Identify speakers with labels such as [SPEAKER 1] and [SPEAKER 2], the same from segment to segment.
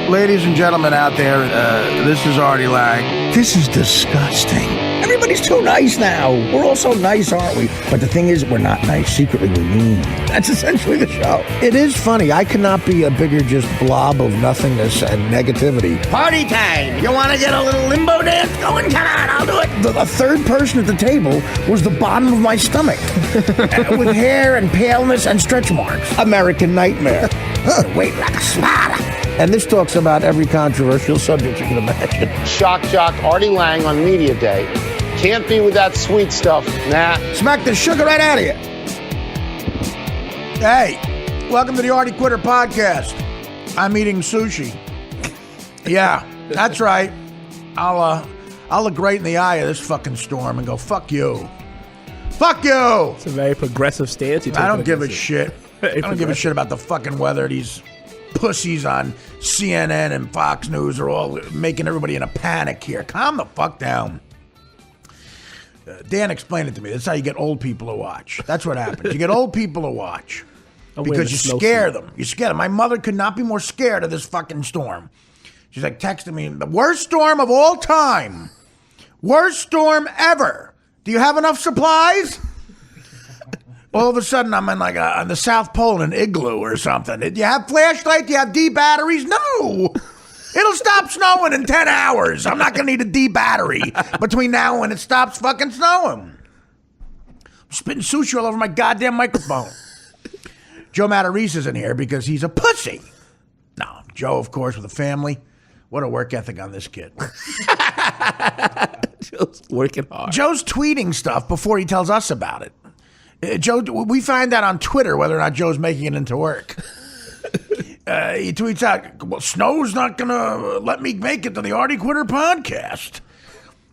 [SPEAKER 1] Ladies and gentlemen out there, this is Artie Lang. This is disgusting.
[SPEAKER 2] Everybody's too nice now. We're all so nice, aren't we? But the thing is, we're not nice. Secretly, we're mean. That's essentially the show.
[SPEAKER 1] It is funny. I cannot be a bigger just blob of nothingness and negativity.
[SPEAKER 2] Party time. You want to get a little limbo dance going? Come on, I'll do it. The third person at the table was the bottom of my stomach. With hair and paleness and stretch marks. American nightmare. Weight like a spider.
[SPEAKER 1] And this talks about every controversial subject you can imagine.
[SPEAKER 3] Shock jock Artie Lang on Media Day. Can't be with that sweet stuff. Nah.
[SPEAKER 1] Smack the sugar right out of you. Hey, welcome to the Artie Quitter Podcast. I'm eating sushi. Yeah, that's right. I'll look great in the eye of this fucking storm and go, fuck you. Fuck you!
[SPEAKER 4] It's a very progressive stance.
[SPEAKER 1] I don't give a shit. I don't give a shit about the fucking weather. These pussies on CNN and Fox News are all making everybody in a panic here. Calm the fuck down. Dan explained it to me. That's how you get old people to watch. That's what happens. You get old people to watch because you scare them. You scare them. My mother could not be more scared of this fucking storm. She's like texting me, the worst storm of all time. Worst storm ever. Do you have enough supplies? All of a sudden, I'm in like on the South Pole in an igloo or something. Do you have flashlight? Do you have D batteries? No. It'll stop snowing in 10 hours. I'm not going to need a D battery between now and when it stops fucking snowing. I'm spitting sushi all over my goddamn microphone. Joe Matarese is in here because he's a pussy. No, Joe, of course, with a family. What a work ethic on this kid.
[SPEAKER 4] Joe's working hard.
[SPEAKER 1] Joe's tweeting stuff before he tells us about it. Joe, we find out on Twitter whether or not Joe's making it into work. He tweets out, well, snow's not going to let me make it to the Artie Quitter podcast.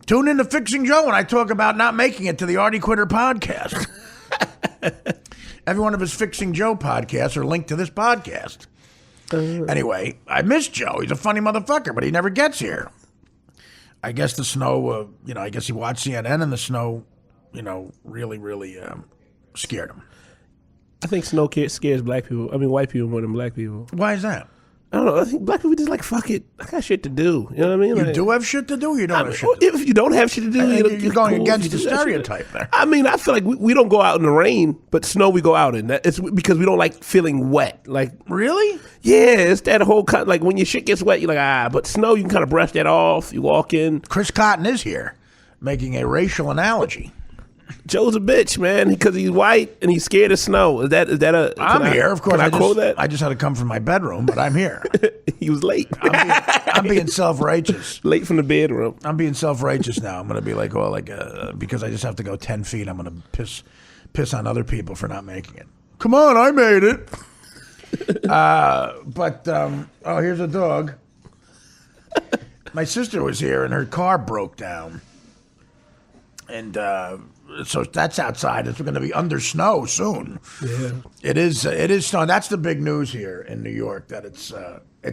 [SPEAKER 1] Tune in to Fixing Joe when I talk about not making it to the Artie Quitter podcast. Every one of his Fixing Joe podcasts are linked to this podcast. Anyway, I miss Joe. He's a funny motherfucker, but he never gets here. I guess the snow, I guess he watched CNN and the snow, really, really scared him.
[SPEAKER 4] I think snow scares white people more than black people.
[SPEAKER 1] Why is that?
[SPEAKER 4] I don't know. I think black people just like, fuck it. I got shit to do. You know what I mean?
[SPEAKER 1] You do have shit to do or you don't have shit to do?
[SPEAKER 4] If you don't have shit to do,
[SPEAKER 1] you're going against the stereotype there.
[SPEAKER 4] I mean, I feel like we don't go out in the rain, but snow we go out in. It's because we don't like feeling wet. Like,
[SPEAKER 1] really?
[SPEAKER 4] Yeah, it's that whole like when your shit gets wet, you're like, but snow, you can kind of brush that off. You walk in.
[SPEAKER 1] Chris Cotton is here making a racial analogy.
[SPEAKER 4] Joe's a bitch, man, because he's white and he's scared of snow. Is that a?
[SPEAKER 1] I'm here, of course.
[SPEAKER 4] I quote that?
[SPEAKER 1] I just had to come from my bedroom, but I'm here.
[SPEAKER 4] He was late.
[SPEAKER 1] I'm being self-righteous.
[SPEAKER 4] Late from the bedroom.
[SPEAKER 1] I'm being self-righteous now. I'm going to be like, because I just have to go 10 feet, I'm going to piss on other people for not making it. Come on, I made it. Here's a dog. My sister was here and her car broke down. And so that's outside. It's going to be under snow soon.
[SPEAKER 4] Yeah,
[SPEAKER 1] it is snowing. That's the big news here in New York, that it's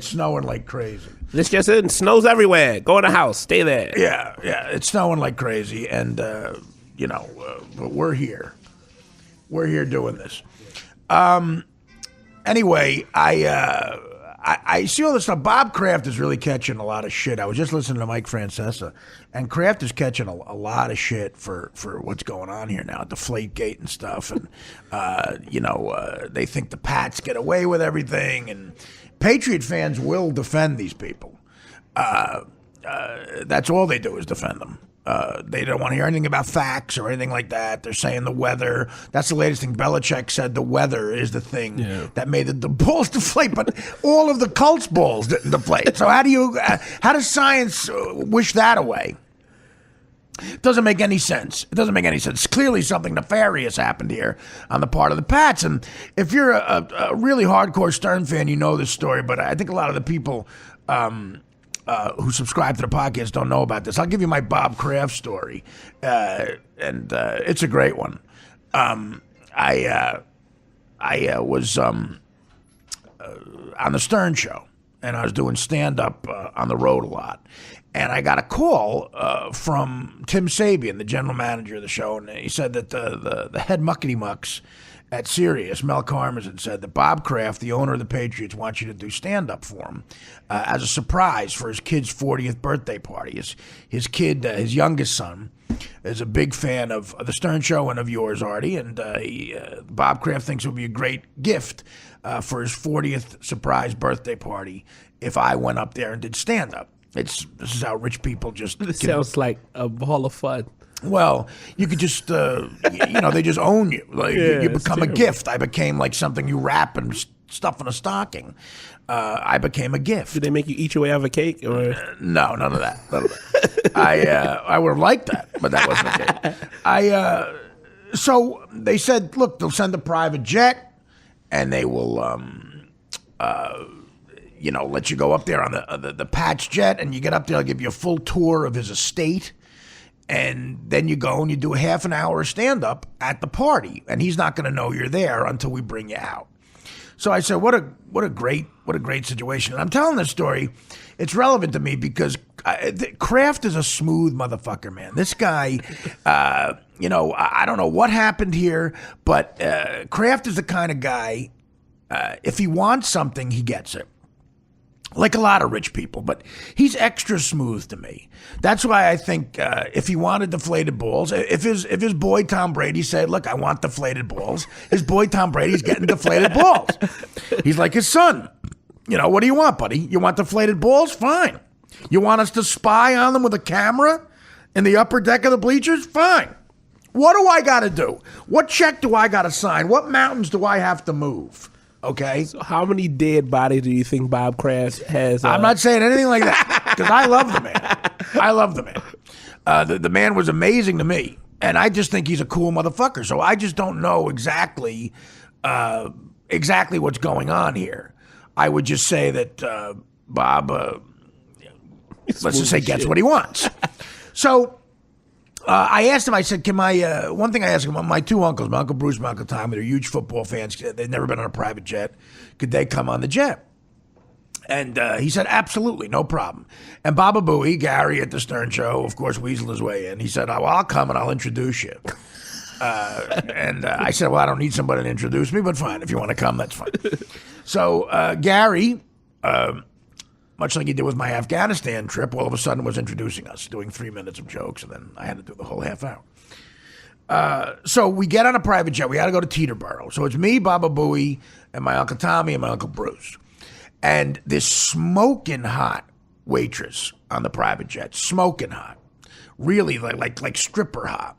[SPEAKER 1] snowing like crazy.
[SPEAKER 4] This just in, snows everywhere. Go in the house, stay there.
[SPEAKER 1] Yeah, it's snowing like crazy, and but we're here. We're here doing this. Anyway, I see all this stuff. Bob Kraft is really catching a lot of shit. I was just listening to Mike Francesa, and Kraft is catching a lot of shit for what's going on here now, Deflategate and stuff. And, they think the Pats get away with everything. And Patriot fans will defend these people. That's all they do is defend them. They don't want to hear anything about facts or anything like that. They're saying the weather. That's the latest thing. Belichick said the weather is the thing that made the balls deflate, but all of the Colts balls didn't deflate. So how does science wish that away? It doesn't make any sense. Clearly something nefarious happened here on the part of the Pats. And if you're a really hardcore Stern fan, you know this story, but I think a lot of the people who subscribe to the podcast don't know about this. I'll give you my Bob Kraft story, and it's a great one. I was on the Stern Show, and I was doing stand-up on the road a lot. And I got a call from Tim Sabian, the general manager of the show, and he said that the head muckety mucks at Sirius, Mel Karmazin, said that Bob Kraft, the owner of the Patriots, wants you to do stand-up for him as a surprise for his kid's 40th birthday party. His kid, his youngest son, is a big fan of the Stern Show and of yours, Artie, and Bob Kraft thinks it would be a great gift for his 40th surprise birthday party if I went up there and did stand-up. This is how rich people just...
[SPEAKER 4] This sounds like a ball of fun.
[SPEAKER 1] Well, you could just, they just own you. Like you become a gift. I became like something you wrap and stuff in a stocking. I became a gift.
[SPEAKER 4] Did they make you eat your way out of a cake? Or?
[SPEAKER 1] No, none of that. I would have liked that, but that wasn't the case. So they said, look, they'll send a private jet, and they will, let you go up there on the patch jet, and you get up there, I'll give you a full tour of his estate. And then you go and you do a half an hour of stand-up at the party, and he's not going to know you're there until we bring you out. So I said, what a great situation. And I'm telling this story. It's relevant to me because Kraft is a smooth motherfucker, man. This guy, I don't know what happened here, but Kraft is the kind of guy. If he wants something, he gets it. Like a lot of rich people, but he's extra smooth to me. That's why I think if he wanted deflated balls, if his boy Tom Brady said, look, I want deflated balls, his boy Tom Brady's getting deflated balls. He's like his son. What do you want, buddy? You want deflated balls? Fine. You want us to spy on them with a camera in the upper deck of the bleachers? Fine. What do I got to do? What check do I got to sign? What mountains do I have to move? Okay.
[SPEAKER 4] So how many dead bodies do you think Bob Kraft has?
[SPEAKER 1] I'm not saying anything like that because I love the man. I love the man. The man was amazing to me, and I just think he's a cool motherfucker. So I just don't know exactly what's going on here. I would just say that Bob, let's just say, gets what he wants. So. I asked him, I said, one thing I asked him, my two uncles, my Uncle Bruce and my Uncle Tommy, they're huge football fans. They've never been on a private jet. Could they come on the jet? And he said, absolutely, no problem. And Baba Booey, Gary at the Stern Show, of course, weaseled his way in. He said, well, I'll come and I'll introduce you. And I said, well, I don't need somebody to introduce me, but fine. If you want to come, that's fine. So Gary... much like he did with my Afghanistan trip, all of a sudden was introducing us, doing 3 minutes of jokes, and then I had to do the whole half hour. So we get on a private jet. We got to go to Teterboro. So it's me, Baba Booey, and my Uncle Tommy and my Uncle Bruce. And this smoking hot waitress on the private jet, smoking hot, really like stripper hot,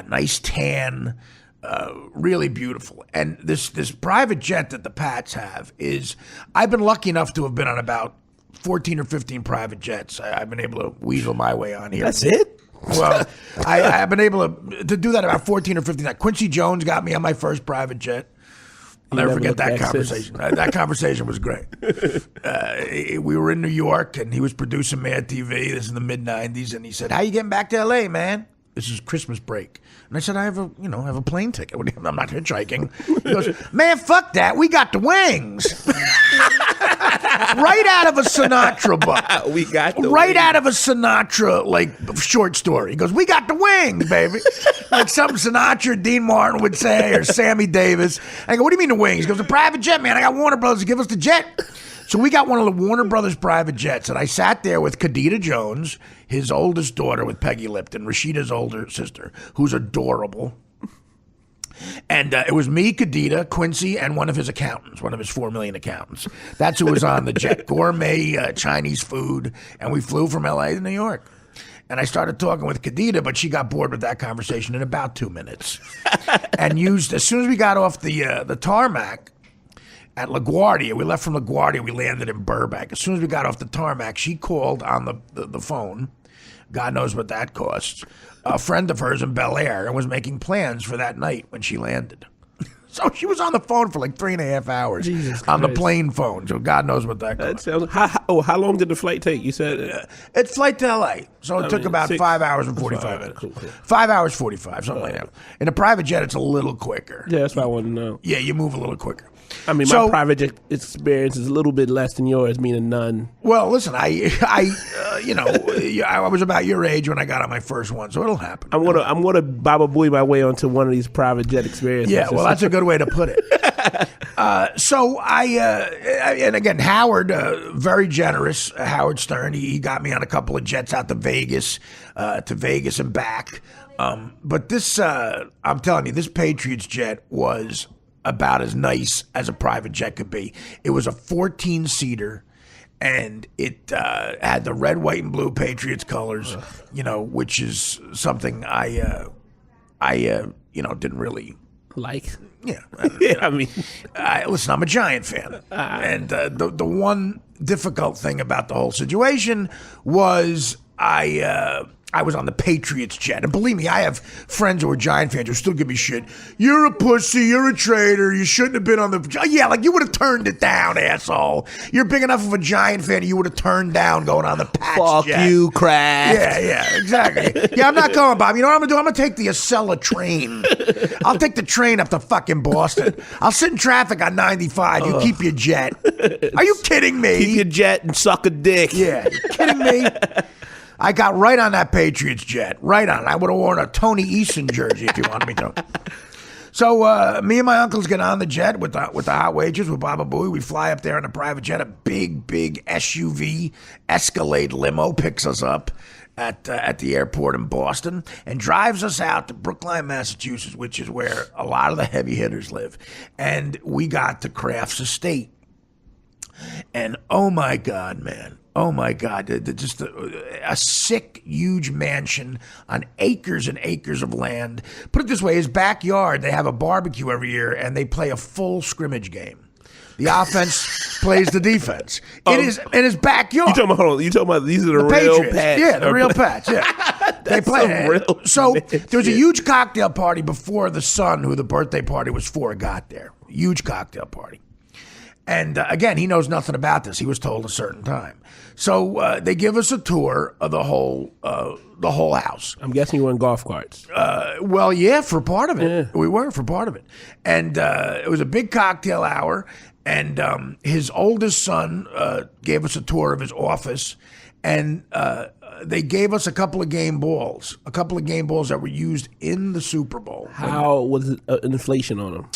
[SPEAKER 1] nice tan, really beautiful. And this private jet that the Pats have I've been lucky enough to have been on about 14 or 15 private jets. I've been able to weasel my way on here.
[SPEAKER 4] That's it?
[SPEAKER 1] Well, I've been able to do that about 14 or 15. Quincy Jones got me on my first private jet. I'll never forget that conversation. That conversation was great. We were in New York, and he was producing Mad TV. This is in the mid-'90s, and he said, how you getting back to L.A., man? This is Christmas break. And I said, I have a plane ticket. I'm not hitchhiking. He goes, man, fuck that. We got the wings. Right out of a Sinatra book.
[SPEAKER 4] We got the
[SPEAKER 1] right
[SPEAKER 4] wings.
[SPEAKER 1] Out of a Sinatra, short story. He goes, we got the wings, baby. Like something Sinatra, Dean Martin would say, or Sammy Davis. I go, what do you mean the wings? He goes, a private jet, man. I got Warner Brothers to give us the jet. So we got one of the Warner Brothers private jets, and I sat there with Kadita Jones, his oldest daughter with Peggy Lipton, Rashida's older sister, who's adorable. And it was me, Kadita, Quincy, and one of his accountants, one of his 4 million accountants. That's who was on the jet. Gourmet Chinese food, and we flew from L.A. to New York. And I started talking with Kadita, but she got bored with that conversation in about 2 minutes. And as soon as we got off the tarmac, at LaGuardia, we left from LaGuardia, we landed in Burbank. As soon as we got off the tarmac, she called on the phone, God knows what that costs, a friend of hers in Bel Air, and was making plans for that night when she landed. So she was on the phone for like 3.5 hours on the plane phone, so God knows what that costs.
[SPEAKER 4] How long did the flight take? You said?
[SPEAKER 1] It's flight to L.A., so it took about 5 hours and 45 minutes. Cool. 5 hours, 45, something like that. In a private jet, it's a little quicker.
[SPEAKER 4] Yeah, that's what I want to know.
[SPEAKER 1] Yeah, you move a little quicker.
[SPEAKER 4] I mean, my private jet experience is a little bit less than yours, meaning none.
[SPEAKER 1] Well, listen, I was about your age when I got on my first one, so it'll happen.
[SPEAKER 4] I'm gonna Baba Booey my way onto one of these private jet experiences.
[SPEAKER 1] Yeah, well, that's a good way to put it. So and again, Howard, very generous. Howard Stern, he got me on a couple of jets out to Vegas and back. But this, I'm telling you, this Patriots jet was about as nice as a private jet could be. It was a 14-seater, and it had the red, white, and blue Patriots colors, which is something I didn't really
[SPEAKER 4] like.
[SPEAKER 1] Yeah,
[SPEAKER 4] I mean,
[SPEAKER 1] listen, I'm a Giant fan, and the one difficult thing about the whole situation was I was on the Patriots jet. And believe me, I have friends who are Giant fans who still give me shit. You're a pussy. You're a traitor. You shouldn't have been on the... Yeah, like you would have turned it down, asshole. You're big enough of a Giant fan you would have turned down going on the Pats
[SPEAKER 4] Fuck
[SPEAKER 1] jet.
[SPEAKER 4] you, Kraft.
[SPEAKER 1] Yeah, exactly. Yeah, I'm not going, Bob. You know what I'm going to do? I'm going to take the Acela train. I'll take the train up to fucking Boston. I'll sit in traffic on 95. You keep your jet. Are you kidding me?
[SPEAKER 4] Keep your jet and suck a dick.
[SPEAKER 1] Yeah, you kidding me? I got right on that Patriots jet. Right on. I would have worn a Tony Eason jersey if you wanted me to. So me and my uncles get on the jet with the hot waitress, with Baba Booey. We fly up there in a private jet. A big SUV Escalade limo picks us up at the airport in Boston and drives us out to Brookline, Massachusetts, which is where a lot of the heavy hitters live. And we got to Kraft's estate. And oh my God, man. Oh my God, just a sick, huge mansion on acres and acres of land. Put it this way, his backyard, they have a barbecue every year and they play a full scrimmage game. The offense plays the defense. It is in his backyard.
[SPEAKER 4] You talking about these are the real
[SPEAKER 1] Patriots.
[SPEAKER 4] Pats?
[SPEAKER 1] Yeah, the real Pats. Yeah, they play
[SPEAKER 4] real.
[SPEAKER 1] So there was a huge cocktail party before the son, who the birthday party was for, got there. Huge cocktail party. And again, he knows nothing about this. He was told a certain time. So they give us a tour of the whole house.
[SPEAKER 4] I'm guessing you were in golf carts.
[SPEAKER 1] Well, yeah, for part of it.
[SPEAKER 4] Yeah.
[SPEAKER 1] We were for part of it. And it was a big cocktail hour. And his oldest son gave us a tour of his office. And they gave us a couple of game balls that were used in the Super Bowl.
[SPEAKER 4] How was it, inflation on them?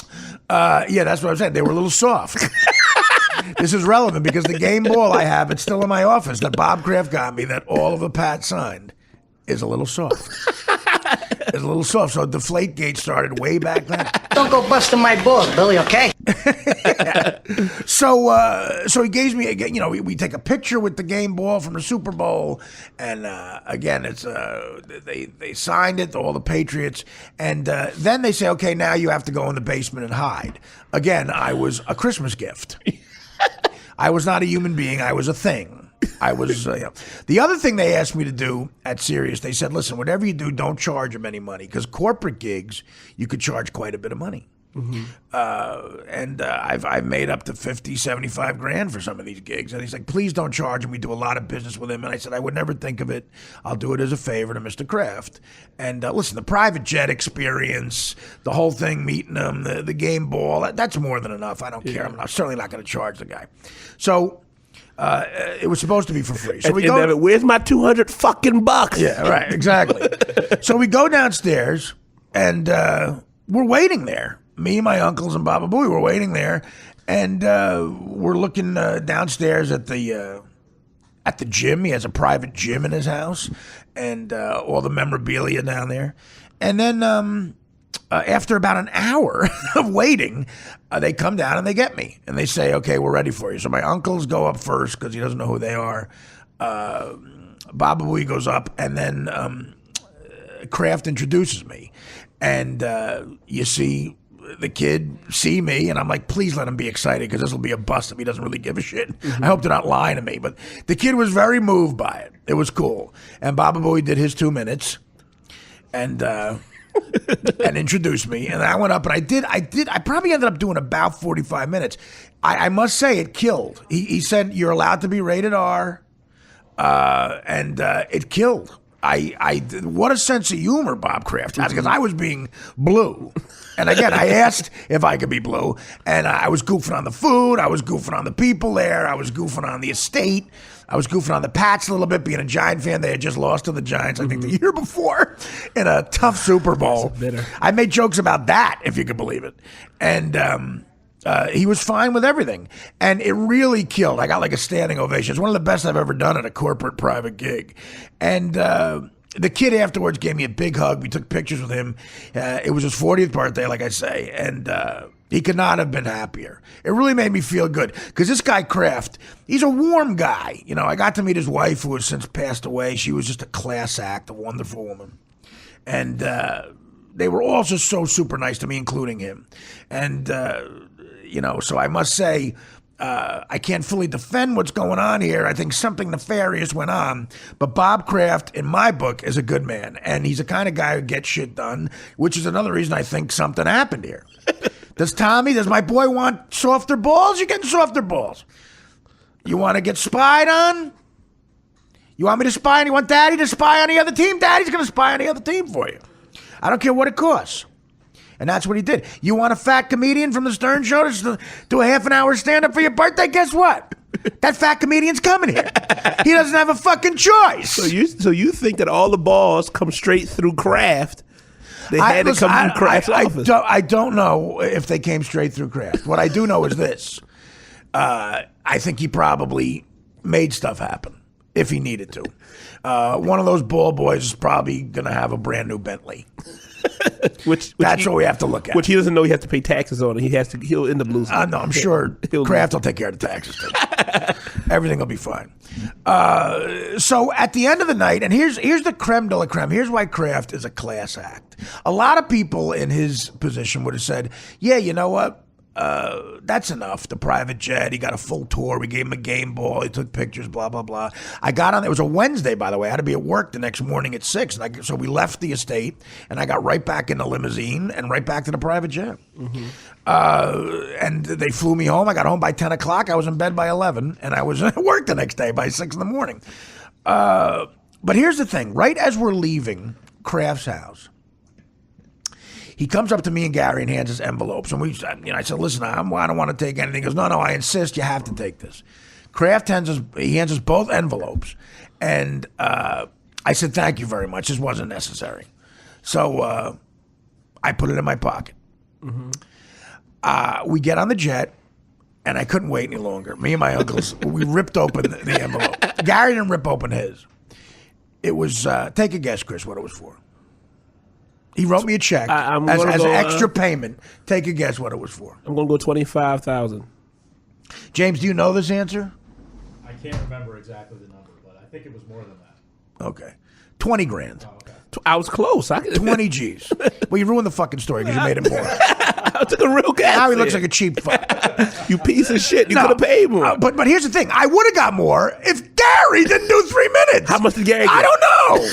[SPEAKER 1] Yeah, that's what I'm saying. They were a little soft. This is relevant because the game ball I have, it's still in my office, that Bob Kraft got me, that all of the Pats signed, is a little soft. It's a little soft. So Deflategate started way back then.
[SPEAKER 5] Don't go busting my balls, Billy, okay?
[SPEAKER 1] So he gives me, we take a picture with the game ball from the Super Bowl, and again, it's they signed it, all the Patriots, and then they say, okay, now you have to go in the basement and hide. Again, I was a Christmas gift. I was not a human being. I was a thing. I was, The other thing they asked me to do at Sirius, they said, listen, whatever you do, don't charge them any money, because corporate gigs, you could charge quite a bit of money. Mm-hmm. And I've made up to 50, 75 grand for some of these gigs. And he's like, please don't charge him. We do a lot of business with him. And I said, I would never think of it. I'll do it as a favor to Mr. Kraft. And listen, the private jet experience, the whole thing, meeting him, the game ball, that's more than enough. I don't care. I'm certainly not going to charge the guy. So it was supposed to be for free. So we go.
[SPEAKER 4] Where's my $200
[SPEAKER 1] Yeah, right, exactly. So we go downstairs, and we're waiting there. Me and my uncles and Baba Booey were waiting there, and we're looking downstairs at the gym. He has a private gym in his house, and all the memorabilia down there. And then after about an hour of waiting, they come down and they get me, and they say, "Okay, we're ready for you." So my uncles go up first because he doesn't know who they are. Baba Booey goes up, and then Kraft introduces me, and you see the kid see me, and I'm like, please let him be excited, because this will be a bust if he doesn't really give a shit. Mm-hmm. I hope they're not lying to me. But the kid was very moved by it. It was cool. And Baba Booey did his 2 minutes and and introduced me. And I went up, and I probably ended up doing about 45 minutes. I must say it killed. He said, you're allowed to be rated R, and it killed. what a sense of humor Bob Kraft has, because I was being blue. And again, I asked if I could be blue, and I was goofing on the food, I was goofing on the people there, I was goofing on the estate, I was goofing on the Pats a little bit, being a Giant fan. They had just lost to the Giants, I think, the year before in a tough Super Bowl. I made jokes about that, if you could believe it. And he was fine with everything. And it really killed. I got like a standing ovation. It's one of the best I've ever done at a corporate private gig. And the kid afterwards gave me a big hug. We took pictures with him. It was his 40th birthday, like I say. And he could not have been happier. It really made me feel good. Because this guy, Kraft, he's a warm guy. You know, I got to meet his wife, who has since passed away. She was just a class act, a wonderful woman. And they were all just so super nice to me, including him. And, you know, so I must say, I can't fully defend what's going on here. I think something nefarious went on. But Bob Kraft, in my book, is a good man. And he's the kind of guy who gets shit done, which is another reason I think something happened here. Does my boy want softer balls? You're getting softer balls. You want to get spied on? You want me to spy on? You want Daddy to spy on the other team? Daddy's going to spy on the other team for you. I don't care what it costs. And that's what he did. You want a fat comedian from the Stern Show to do a half an hour stand-up for your birthday? Guess what? That fat comedian's coming here. He doesn't have a fucking choice.
[SPEAKER 4] So you think that all the balls come straight through Kraft? They had to come through Kraft's office.
[SPEAKER 1] I don't know if they came straight through Kraft. What I do know is this. I think he probably made stuff happen if he needed to. One of those ball boys is probably going to have a brand new Bentley. Which that's what we have to look at.
[SPEAKER 4] Which he doesn't know he has to pay taxes on. He'll end up losing.
[SPEAKER 1] No, I'm sure Kraft will take care of the taxes too. Everything will be fine. So at the end of the night, and here's the creme de la creme. Here's why Kraft is a class act. A lot of people in his position would have said, yeah, you know what? That's enough. The private jet, he got a full tour. We gave him a game ball. He took pictures, blah, blah, blah. I got on, it was a Wednesday, by the way. I had to be at work the next morning at 6. So we left the estate, and I got right back in the limousine and right back to the private jet. Mm-hmm. And they flew me home. I got home by 10 o'clock. I was in bed by 11, and I was at work the next day by 6 in the morning. But here's the thing. Right as we're leaving Kraft's house, he comes up to me and Gary and hands us envelopes. And I said, listen, I don't want to take anything. He goes, no, I insist. You have to take this. Kraft hands us both envelopes. And I said, thank you very much. This wasn't necessary. So I put it in my pocket. Mm-hmm. We get on the jet, and I couldn't wait any longer. Me and my uncles, we ripped open the envelope. Gary didn't rip open his. It was, take a guess, Chris, what it was for. He wrote me a check as an extra payment. Take a guess what it was for.
[SPEAKER 4] I'm going to go $25,000.
[SPEAKER 1] James, do you know this answer?
[SPEAKER 6] I can't remember exactly the number, but I think it was more than that.
[SPEAKER 1] Okay. 20 grand.
[SPEAKER 6] Oh, okay.
[SPEAKER 4] I was close.
[SPEAKER 1] 20 G's. Well, you ruined the fucking story because you made it more.
[SPEAKER 4] I took a real guess.
[SPEAKER 1] Now he looks like a cheap fuck.
[SPEAKER 4] You piece of shit. You could have paid more.
[SPEAKER 1] But here's the thing. I would have got more if Gary didn't do 3 minutes.
[SPEAKER 4] How much did Gary get?
[SPEAKER 1] I don't know.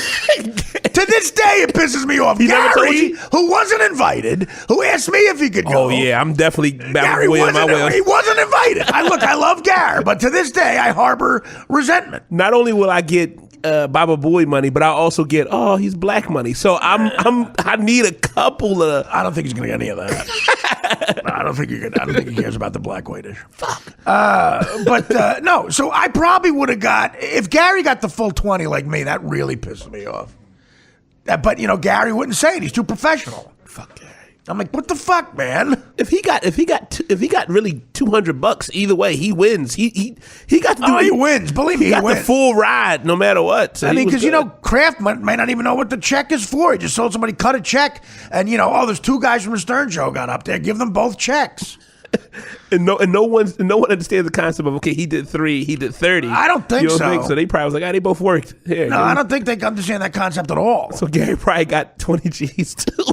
[SPEAKER 1] To this day, it pisses me off. Gary, who wasn't invited, who asked me if he could go.
[SPEAKER 4] Oh, yeah. I'm definitely
[SPEAKER 1] Gary he wasn't invited. I love Gary, but to this day, I harbor resentment.
[SPEAKER 4] Not only will I get Baba Booey money, but I also get he's black money. So I need a couple of.
[SPEAKER 1] I don't think he's gonna get any of that. I don't think he cares about the black white issue. Fuck. But no. So I probably would have got if Gary got the full 20 like me. That really pissed me off. But Gary wouldn't say it. He's too professional.
[SPEAKER 4] Fuck Gary.
[SPEAKER 1] I'm like, what the fuck, man?
[SPEAKER 4] If he got really $200, either way, he wins. He got to do.
[SPEAKER 1] He wins. Believe me,
[SPEAKER 4] he got
[SPEAKER 1] wins.
[SPEAKER 4] the full ride, no matter what. So
[SPEAKER 1] I mean, because Kraft might not even know what the check is for. He just told somebody cut a check, and there's 2 guys from the Stern Show got up there. Give them both checks.
[SPEAKER 4] And no one understands the concept of he did 3, he did 30.
[SPEAKER 1] I don't think so.
[SPEAKER 4] So they probably was like, they both worked. Here,
[SPEAKER 1] no, I don't think they understand that concept at all.
[SPEAKER 4] So Gary probably got 20 G's too.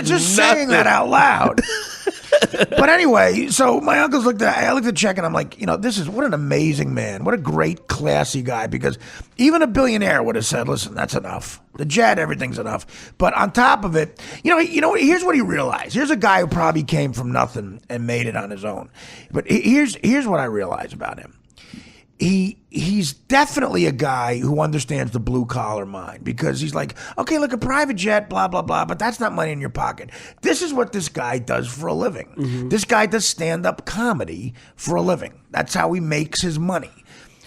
[SPEAKER 1] Just saying that out loud. But anyway, so my uncles looked at the check and I'm like, this is what an amazing man. What a great, classy guy. Because even a billionaire would have said, listen, that's enough. The jet, everything's enough. But on top of it, here's what he realized. Here's a guy who probably came from nothing and made it on his own. But here's what I realized about him. he's definitely a guy who understands the blue collar mind, because he's like, okay, look, a private jet, blah blah blah, but that's not money in your pocket. This is what this guy does for a living. This guy does stand-up comedy for a living. That's how he makes his money.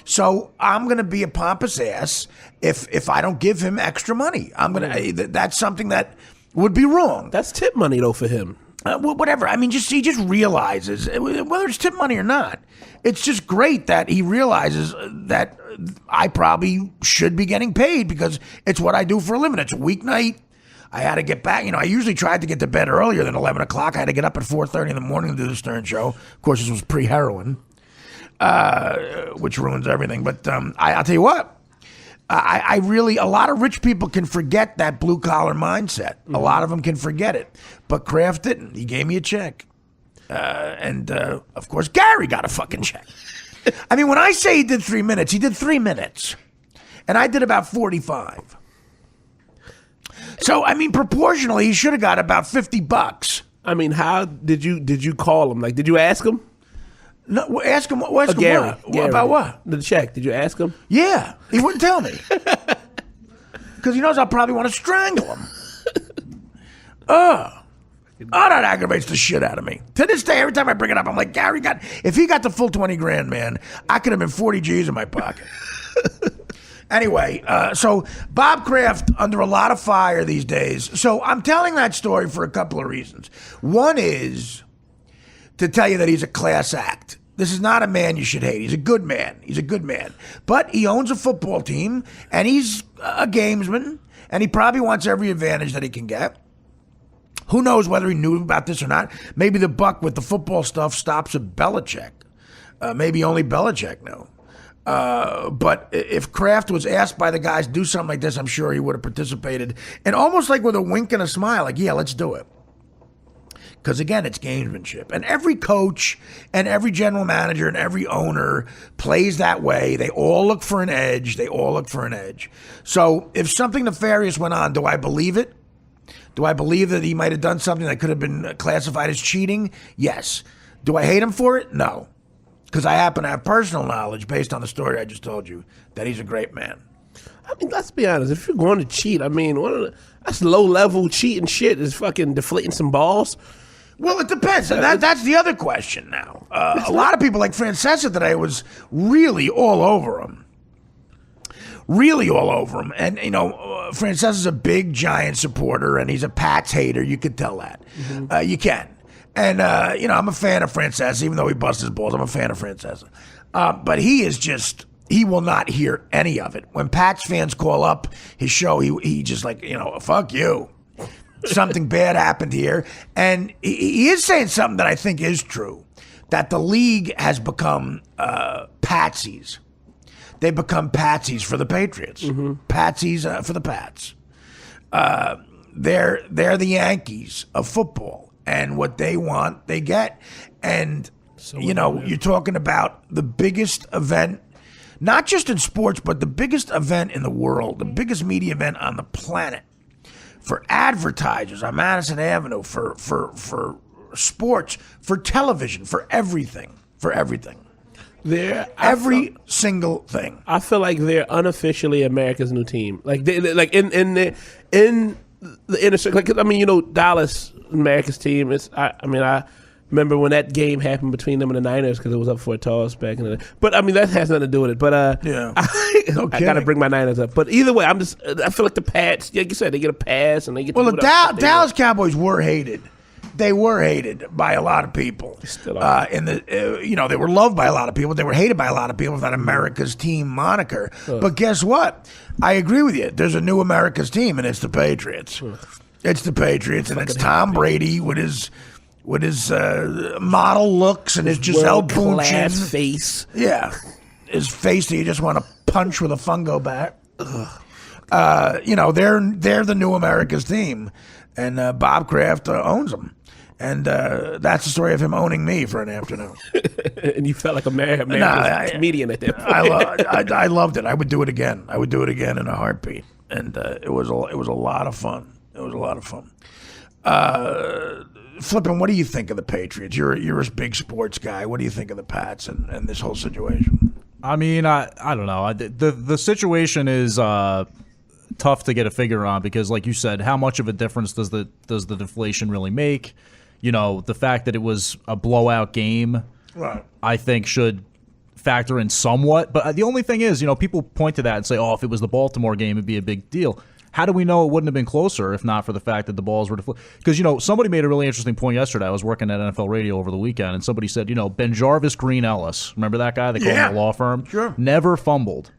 [SPEAKER 1] So I'm going to be a pompous ass if I don't give him extra money. That's something that would be wrong.
[SPEAKER 4] That's tip money though for him.
[SPEAKER 1] Whatever. I mean, he just realizes, whether it's tip money or not, it's just great that he realizes that I probably should be getting paid, because it's what I do for a living. It's a weeknight. I had to get back. I usually tried to get to bed earlier than 11 o'clock. I had to get up at 4:30 in the morning to do the Stern Show. Of course, this was pre-heroin, which ruins everything. But I'll tell you what. I really, a lot of rich people can forget that blue collar mindset. A lot of them can forget it. But Kraft didn't. He gave me a check. And of course, Gary got a fucking check. I mean, when I say he did 3 minutes, he did 3 minutes. And I did about 45. So, I mean, proportionally, he should have got about $50.
[SPEAKER 4] I mean, how did you call him? Like, did you ask him?
[SPEAKER 1] No, ask him. Ask him
[SPEAKER 4] Gary,
[SPEAKER 1] what?
[SPEAKER 4] Gary,
[SPEAKER 1] About what?
[SPEAKER 4] The check. Did you ask him?
[SPEAKER 1] Yeah, he wouldn't tell me because he knows I'll probably want to strangle him. Oh, that aggravates the shit out of me. To this day, every time I bring it up, I'm like, Gary if he got the full 20 grand, man, I could have been 40 G's in my pocket. Anyway, so Bob Kraft under a lot of fire these days. So I'm telling that story for a couple of reasons. One is to tell you that he's a class act. This is not a man you should hate. He's a good man. He's a good man. But he owns a football team, and he's a gamesman, and he probably wants every advantage that he can get. Who knows whether he knew about this or not? Maybe the buck with the football stuff stops at Belichick. Maybe only Belichick knew. But if Kraft was asked by the guys to do something like this, I'm sure he would have participated. And almost like with a wink and a smile, like, yeah, let's do it. Because, again, it's gamesmanship. And every coach and every general manager and every owner plays that way. They all look for an edge. So if something nefarious went on, do I believe it? Do I believe that he might have done something that could have been classified as cheating? Yes. Do I hate him for it? No. Because I happen to have personal knowledge, based on the story I just told you, that he's a great man.
[SPEAKER 4] I mean, let's be honest. If you're going to cheat, I mean, that's low-level cheating shit is fucking deflating some balls.
[SPEAKER 1] Well, it depends. That's the other question now. A lot of people, like Francesa today, was really all over him. And, Francesa's a big, giant supporter, and he's a Pats hater. You could tell that. You can. And, I'm a fan of Francesa, even though he busts his balls. I'm a fan of Francesa. But he will not hear any of it. When Pats fans call up his show, he just like, fuck you. Something bad happened here. And he is saying something that I think is true, that the league has become patsies. They become patsies for the Patriots. Patsies for the Pats. They're the Yankees of football. And what they want, they get. And, you're talking about the biggest event, not just in sports, but the biggest event in the world, the biggest media event on the planet. For advertisers on Madison Avenue, for sports, for television, for everything. Every single thing.
[SPEAKER 4] I feel like they're unofficially America's new team. Like like in the inner circle. Like, Dallas, America's team. I remember when that game happened between them and the Niners, because it was up for a toss back in the day. But that has nothing to do with it. But
[SPEAKER 1] yeah,
[SPEAKER 4] I got to bring my Niners up. But either way, I feel like the Pats, like you said, they get a pass and they get.
[SPEAKER 1] Well, the Dallas Cowboys were hated. They were hated by a lot of people.
[SPEAKER 4] Still are.
[SPEAKER 1] They were loved by a lot of people. They were hated by a lot of people for that America's team moniker. But guess what? I agree with you. There's a new America's team, and it's the Patriots. It's the Patriots, and it's Tom Brady with his model looks and his Giselle Bundchen
[SPEAKER 4] face.
[SPEAKER 1] Yeah, his face that you just want to punch with a fungo bat. They're the new America's team, and Bob Kraft owns them. And that's the story of him owning me for an afternoon.
[SPEAKER 4] And you felt like America's comedian at that point.
[SPEAKER 1] I loved it. I would do it again. I would do it again in a heartbeat. And it was a lot of fun. Flippin', what do you think of the Patriots? You're a big sports guy. What do you think of the Pats and this whole situation?
[SPEAKER 7] I mean, I don't know. The situation is tough to get a figure on because, like you said, how much of a difference does the deflation really make? You know, the fact that it was a blowout game,
[SPEAKER 1] Right.
[SPEAKER 7] I think should factor in somewhat. But the only thing is, you know, people point to that and say, oh, if it was the Baltimore game, it'd be a big deal. How do we know it wouldn't have been closer if not for the fact that the balls were deflated? Because, you know, somebody made a really interesting point yesterday. I was working at NFL Radio over the weekend, and somebody said, you know, Ben Jarvis Green Ellis, remember that guy? They called him a law firm?
[SPEAKER 1] Sure.
[SPEAKER 7] Never fumbled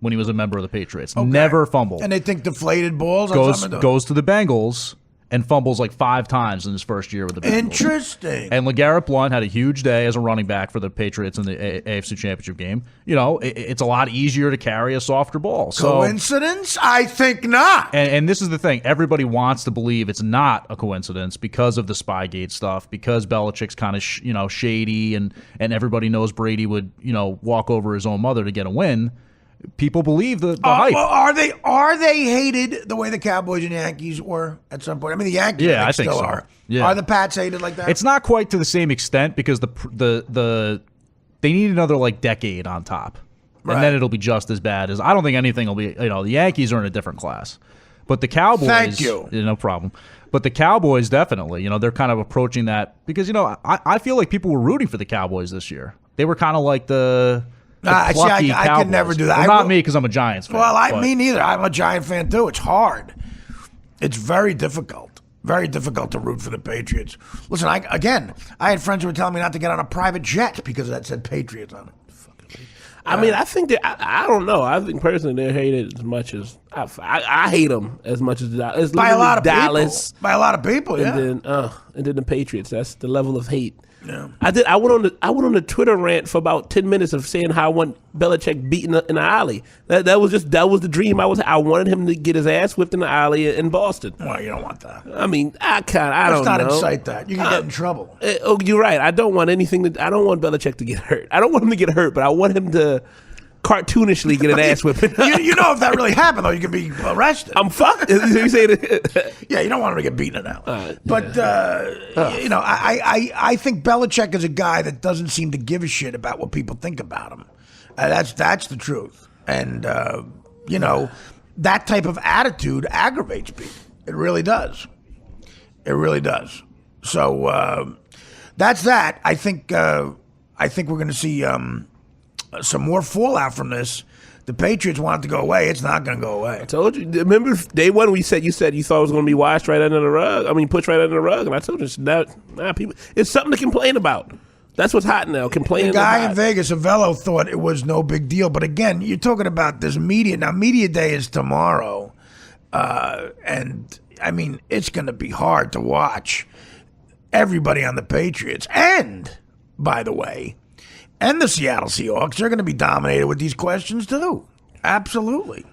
[SPEAKER 7] when he was a member of the Patriots. Okay. Never fumbled.
[SPEAKER 1] And they think deflated balls
[SPEAKER 7] goes to the Bengals and fumbles like 5 times in his first year with the Bengals.
[SPEAKER 1] Interesting.
[SPEAKER 7] And LeGarrette Blount had a huge day as a running back for the Patriots in the AFC Championship game. You know, it's a lot easier to carry a softer ball.
[SPEAKER 1] Coincidence? I think not.
[SPEAKER 7] And this is the thing. Everybody wants to believe it's not a coincidence because of the Spygate stuff, because Belichick's kind of shady, and everybody knows Brady would, you know, walk over his own mother to get a win. People believe the hype.
[SPEAKER 1] Well, are they hated the way the Cowboys and Yankees were at some point? I mean, the Yankees I think still
[SPEAKER 7] so.
[SPEAKER 1] are.
[SPEAKER 7] Yeah.
[SPEAKER 1] Are the Pats hated like that?
[SPEAKER 7] It's not quite to the same extent because they need another like decade on top, and then it'll be just as bad as. I don't think anything will be. You know, the Yankees are in a different class, but the Cowboys.
[SPEAKER 1] Thank you.
[SPEAKER 7] No problem. But the Cowboys definitely. You know, they're kind of approaching that because you know I feel like people were rooting for the Cowboys this year. They were kind of like the.
[SPEAKER 1] I could never do that.
[SPEAKER 7] Well, not me because I'm a Giants fan.
[SPEAKER 1] Well, me neither. I'm a Giant fan too. It's hard. It's very difficult. Very difficult to root for the Patriots. Listen, I had friends who were telling me not to get on a private jet because that said Patriots on it.
[SPEAKER 4] I mean, I think that I don't know. I think personally they hate it as much as I hate them as much as Dallas.
[SPEAKER 1] By a lot of
[SPEAKER 4] Dallas,
[SPEAKER 1] people. By a lot of people, yeah.
[SPEAKER 4] And then the Patriots. That's the level of hate.
[SPEAKER 1] Yeah.
[SPEAKER 4] I went on the Twitter rant for about 10 minutes of saying how I want Belichick beat in the alley. That was the dream I wanted him to get his ass whipped in the alley in Boston.
[SPEAKER 1] Well, you don't want that.
[SPEAKER 4] I mean, I don't know.
[SPEAKER 1] Let's not incite that. You can get in trouble.
[SPEAKER 4] You're right. I don't want Belichick to get hurt. I don't want him to get hurt, but I want him to cartoonishly get an ass whipping.
[SPEAKER 1] you know, if that really happened, though, you could be arrested.
[SPEAKER 4] I'm fucked. You say that?
[SPEAKER 1] Yeah, you don't want him to get beaten now. But you know, I think Belichick is a guy that doesn't seem to give a shit about what people think about him. That's the truth. And you know, that type of attitude aggravates people. It really does. It really does. So that's that. I think we're going to see some more fallout from this. The Patriots want it to go away. It's not going to go away.
[SPEAKER 4] I told you. Remember day one you said you thought it was going to be washed right under the rug. I mean, pushed right under the rug. And I told you, people. It's something to complain about. That's what's hot now. Complaining.
[SPEAKER 1] The guy in Vegas, Avello, thought it was no big deal. But again, you're talking about this media. Now, media day is tomorrow, and I mean, it's going to be hard to watch everybody on the Patriots. And by the way. And the Seattle Seahawks, they're going to be dominated with these questions too. Absolutely.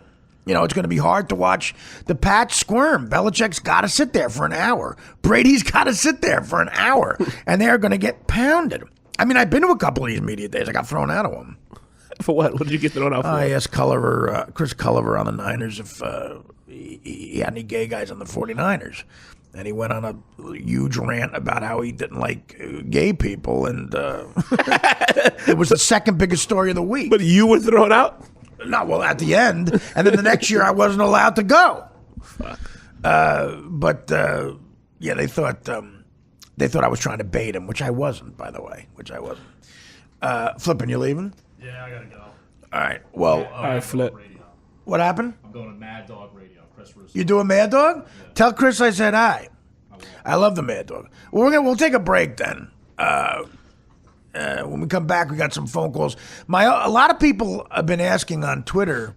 [SPEAKER 1] You know, it's going to be hard to watch the Pats squirm. Belichick's got to sit there for an hour. Brady's got to sit there for an hour. And they're going to get pounded. I mean, I've been to a couple of these media days. I got thrown out of them.
[SPEAKER 4] For what? What did you get thrown out for?
[SPEAKER 1] I asked Chris Culliver on the Niners if he had any gay guys on the 49ers. And he went on a huge rant about how he didn't like gay people, and it was the second biggest story of the week.
[SPEAKER 4] But you were thrown out?
[SPEAKER 1] No, well, at the end, and then the next year I wasn't allowed to go.
[SPEAKER 4] Fuck.
[SPEAKER 1] Yeah, they thought I was trying to bait him, which I wasn't, by the way. Flippin', you leaving?
[SPEAKER 6] Yeah, I gotta go.
[SPEAKER 1] All right. Well,
[SPEAKER 4] all right, Flip.
[SPEAKER 1] What happened?
[SPEAKER 6] I'm going to Mad Dog Radio.
[SPEAKER 1] You doing Mad Dog? Yeah. Tell Chris I said hi. I love the Mad Dog. Well, we'll take a break then. When we come back, we got some phone calls. A lot of people have been asking on Twitter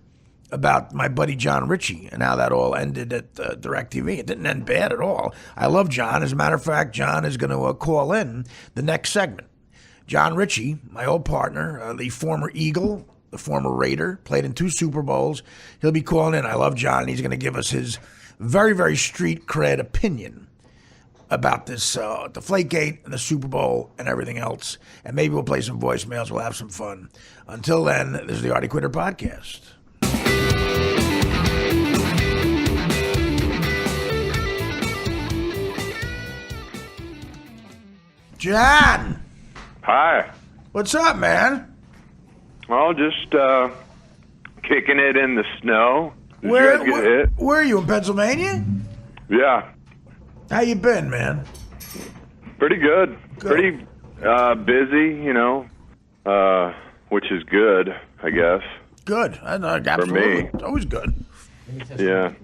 [SPEAKER 1] about my buddy John Ritchie and how that all ended at DirecTV. It didn't end bad at all. I love John. As a matter of fact, John is going to call in the next segment. John Ritchie, my old partner, the former Eagle, the former Raider, played in 2 Super Bowls. He'll be calling in. I love John. He's going to give us his very, very street cred opinion about this Deflategate and the Super Bowl and everything else. And maybe we'll play some voicemails. We'll have some fun. Until then, this is the Artie Quitter Podcast. John.
[SPEAKER 8] Hi.
[SPEAKER 1] What's up, man?
[SPEAKER 8] Oh, just kicking it in the snow. Did you guys get hit?
[SPEAKER 1] Where are you, in Pennsylvania?
[SPEAKER 8] Yeah.
[SPEAKER 1] How you been, man?
[SPEAKER 8] Pretty good. Pretty busy, which is good, I guess.
[SPEAKER 1] Good. Absolutely.
[SPEAKER 8] For me.
[SPEAKER 1] It's always good.
[SPEAKER 8] Yeah.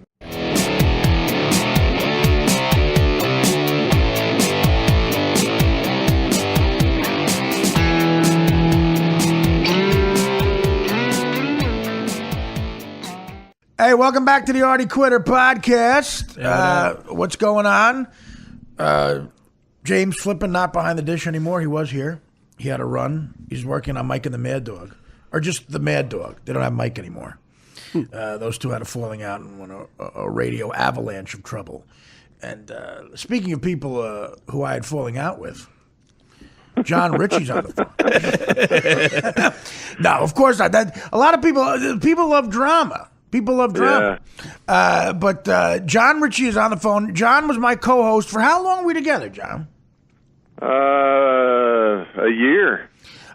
[SPEAKER 1] Hey, welcome back to the Artie Quitter podcast. What's going on? James Flippin not behind the dish anymore. He was here. He had a run. He's working on Mike and the Mad Dog. Or just the Mad Dog. They don't have Mike anymore. Those two had a falling out and won a radio avalanche of trouble. And speaking of people who I had falling out with, John Ritchie's on the phone. No, of course not. A lot of people love drama. People love drama. Yeah. But John Ritchie is on the phone. John was my co-host. For how long were we together, John?
[SPEAKER 8] A year.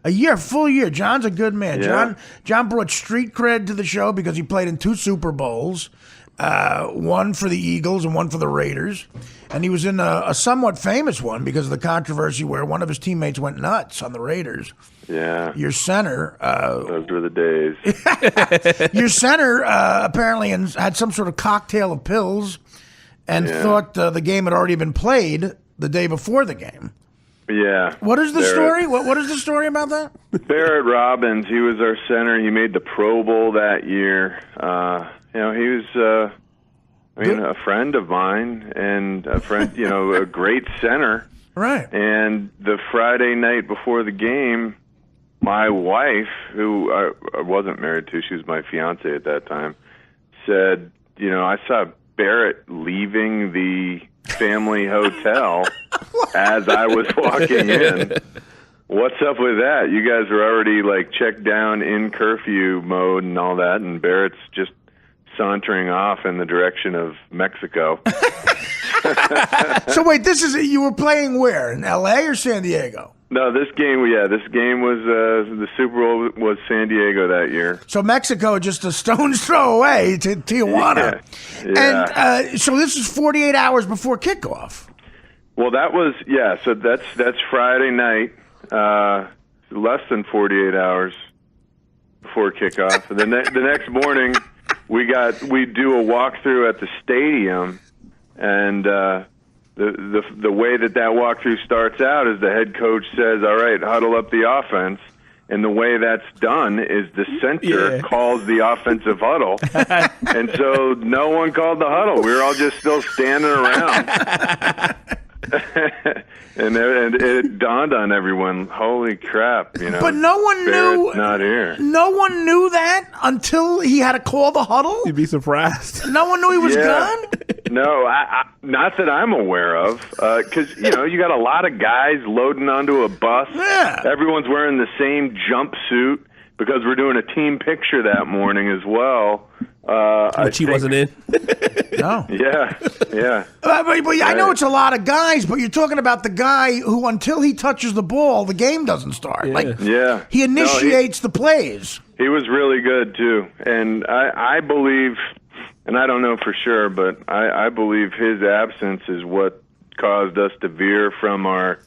[SPEAKER 1] A year, full year. John's a good man.
[SPEAKER 8] Yeah.
[SPEAKER 1] John brought street cred to the show because he played in 2 Super Bowls, one for the Eagles and one for the Raiders. And he was in a somewhat famous one because of the controversy where one of his teammates went nuts on the Raiders.
[SPEAKER 8] Yeah.
[SPEAKER 1] Your center.
[SPEAKER 8] Those were the days.
[SPEAKER 1] Your center apparently had some sort of cocktail of pills and thought the game had already been played the day before the game.
[SPEAKER 8] Yeah.
[SPEAKER 1] What is the story? What is the story about that?
[SPEAKER 8] Barrett Robbins, he was our center. He made the Pro Bowl that year. He was, a friend of mine and a friend, a great center.
[SPEAKER 1] Right.
[SPEAKER 8] And the Friday night before the game, my wife, who I wasn't married to, she was my fiance at that time, said, I saw Barrett leaving the family hotel as I was walking in. What's up with that? You guys are already checked down in curfew mode and all that, and Barrett's just sauntering off in the direction of Mexico.
[SPEAKER 1] So wait, you were playing where? In L.A. or San Diego?
[SPEAKER 8] No, this game was the Super Bowl was San Diego that year.
[SPEAKER 1] So Mexico, just a stone's throw away to Tijuana.
[SPEAKER 8] Yeah.
[SPEAKER 1] And so this is 48 hours before kickoff.
[SPEAKER 8] Well, that was So that's Friday night, less than 48 hours before kickoff. And the next morning, we do a walkthrough at the stadium, and the way that walkthrough starts out is the head coach says, "All right, huddle up the offense." And the way that's done is the center calls the offensive huddle. And so no one called the huddle. We were all just still standing around. and it dawned on everyone, holy crap,
[SPEAKER 1] But no one
[SPEAKER 8] Barrett's not here.
[SPEAKER 1] No one knew that until he had to call the huddle?
[SPEAKER 4] You'd be surprised.
[SPEAKER 1] No one knew he was gone?
[SPEAKER 8] No, not that I'm aware of, because you got a lot of guys loading onto a bus.
[SPEAKER 1] Yeah.
[SPEAKER 8] Everyone's wearing the same jumpsuit because we're doing a team picture that morning as well.
[SPEAKER 4] Which he wasn't in.
[SPEAKER 1] No.
[SPEAKER 8] Yeah.
[SPEAKER 1] But I know it's a lot of guys, but you're talking about the guy who, until he touches the ball, the game doesn't start.
[SPEAKER 8] Yeah.
[SPEAKER 1] He initiates the plays.
[SPEAKER 8] He was really good too, and I believe. And I don't know for sure, but I believe his absence is what caused us to veer from our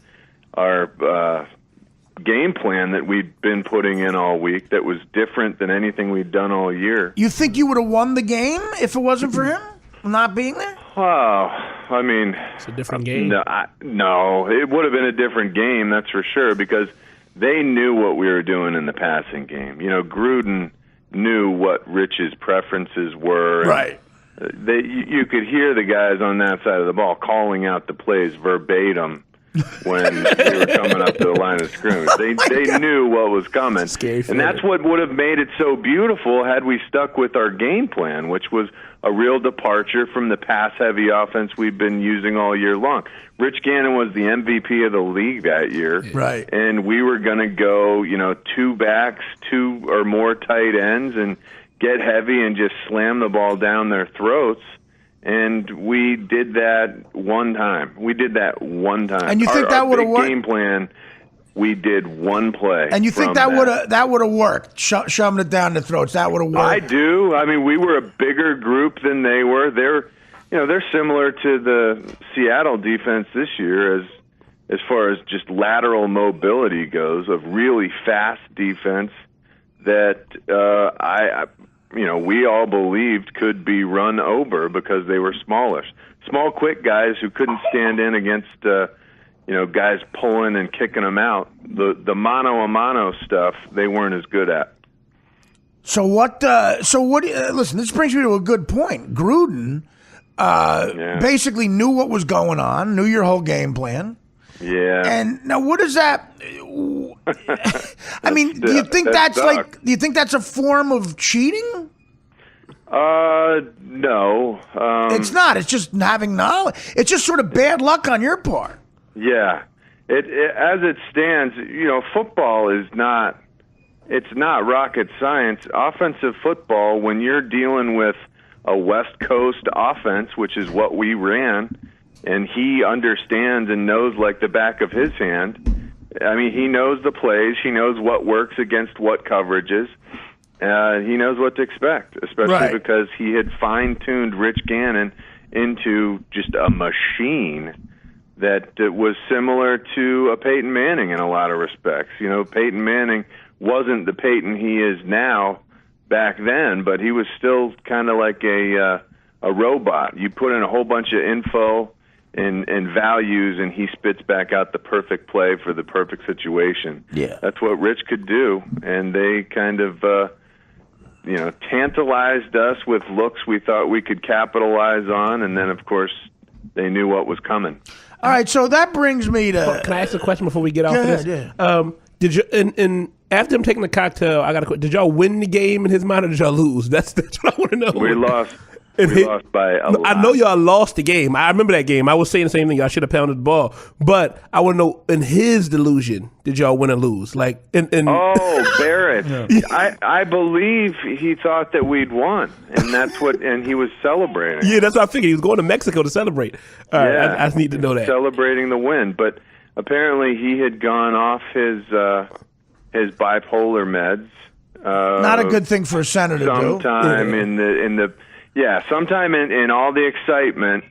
[SPEAKER 8] game plan that we'd been putting in all week that was different than anything we'd done all year.
[SPEAKER 1] You think you would have won the game if it wasn't for him not being there?
[SPEAKER 8] Well, I mean...
[SPEAKER 4] It's a different game.
[SPEAKER 8] No, it would have been a different game, that's for sure, because they knew what we were doing in the passing game. Gruden knew what Rich's preferences were.
[SPEAKER 1] Right.
[SPEAKER 8] You could hear the guys on that side of the ball calling out the plays verbatim when they were coming up to the line of scrimmage. They knew what was coming. And that's what would have made it so beautiful had we stuck with our game plan, which was a real departure from the pass-heavy offense we've been using all year long. Rich Gannon was the MVP of the league that year.
[SPEAKER 1] Right.
[SPEAKER 8] And we were going to go, 2 backs, 2 or more tight ends, and get heavy and just slam the ball down their throats. And we did that one time. And
[SPEAKER 1] you think that would have worked?
[SPEAKER 8] Game plan. we did one play.
[SPEAKER 1] And you think that would have worked, shoving it down their throats? That would have worked.
[SPEAKER 8] I do. I mean, we were a bigger group than they were. They're similar to the Seattle defense this year as far as just lateral mobility goes, of really fast defense that we all believed could be run over because they were smallish. Small, quick guys who couldn't stand in against guys pulling and kicking them out. The mano-a-mano stuff they weren't as good at.
[SPEAKER 1] So what? Listen, this brings me to a good point. Gruden basically knew what was going on, knew your whole game plan.
[SPEAKER 8] Yeah.
[SPEAKER 1] And now, what is that? I mean, do you think that's Do you think that's a form of cheating?
[SPEAKER 8] No.
[SPEAKER 1] It's not. It's just having knowledge. It's just sort of bad luck on your part.
[SPEAKER 8] Yeah. It as it stands, football is not. It's not rocket science. Offensive football, when you're dealing with a West Coast offense, which is what we ran, and he understands and knows like the back of his hand. I mean, he knows the plays. He knows what works against what coverages. He knows what to expect, especially because he had fine-tuned Rich Gannon into just a machine that was similar to a Peyton Manning in a lot of respects. Peyton Manning wasn't the Peyton he is now back then, but he was still kind of like a robot. You put in a whole bunch of info and values, and he spits back out the perfect play for the perfect situation.
[SPEAKER 1] Yeah,
[SPEAKER 8] that's what Rich could do, and they kind of tantalized us with looks we thought we could capitalize on, and then of course they knew what was coming.
[SPEAKER 1] All right, so that brings me to.
[SPEAKER 4] Can I ask a question before we get off of this?
[SPEAKER 1] Yeah.
[SPEAKER 4] Did you after him taking the cocktail? Did y'all win the game in his mind, or did y'all lose? That's what I want to know.
[SPEAKER 8] We lost. We lost by a lot.
[SPEAKER 4] I know y'all lost the game. I remember that game. I was saying the same thing. Y'all should have pounded the ball. But I want to know, in his delusion, did y'all win or lose? Oh,
[SPEAKER 8] Barrett. I believe he thought that we'd won, and he was celebrating.
[SPEAKER 4] Yeah, that's what I figured. He was going to Mexico to celebrate. I just need to know that.
[SPEAKER 8] Celebrating the win. But apparently he had gone off his bipolar meds.
[SPEAKER 1] Not a good thing for a senator to do.
[SPEAKER 8] Sometime in all the excitement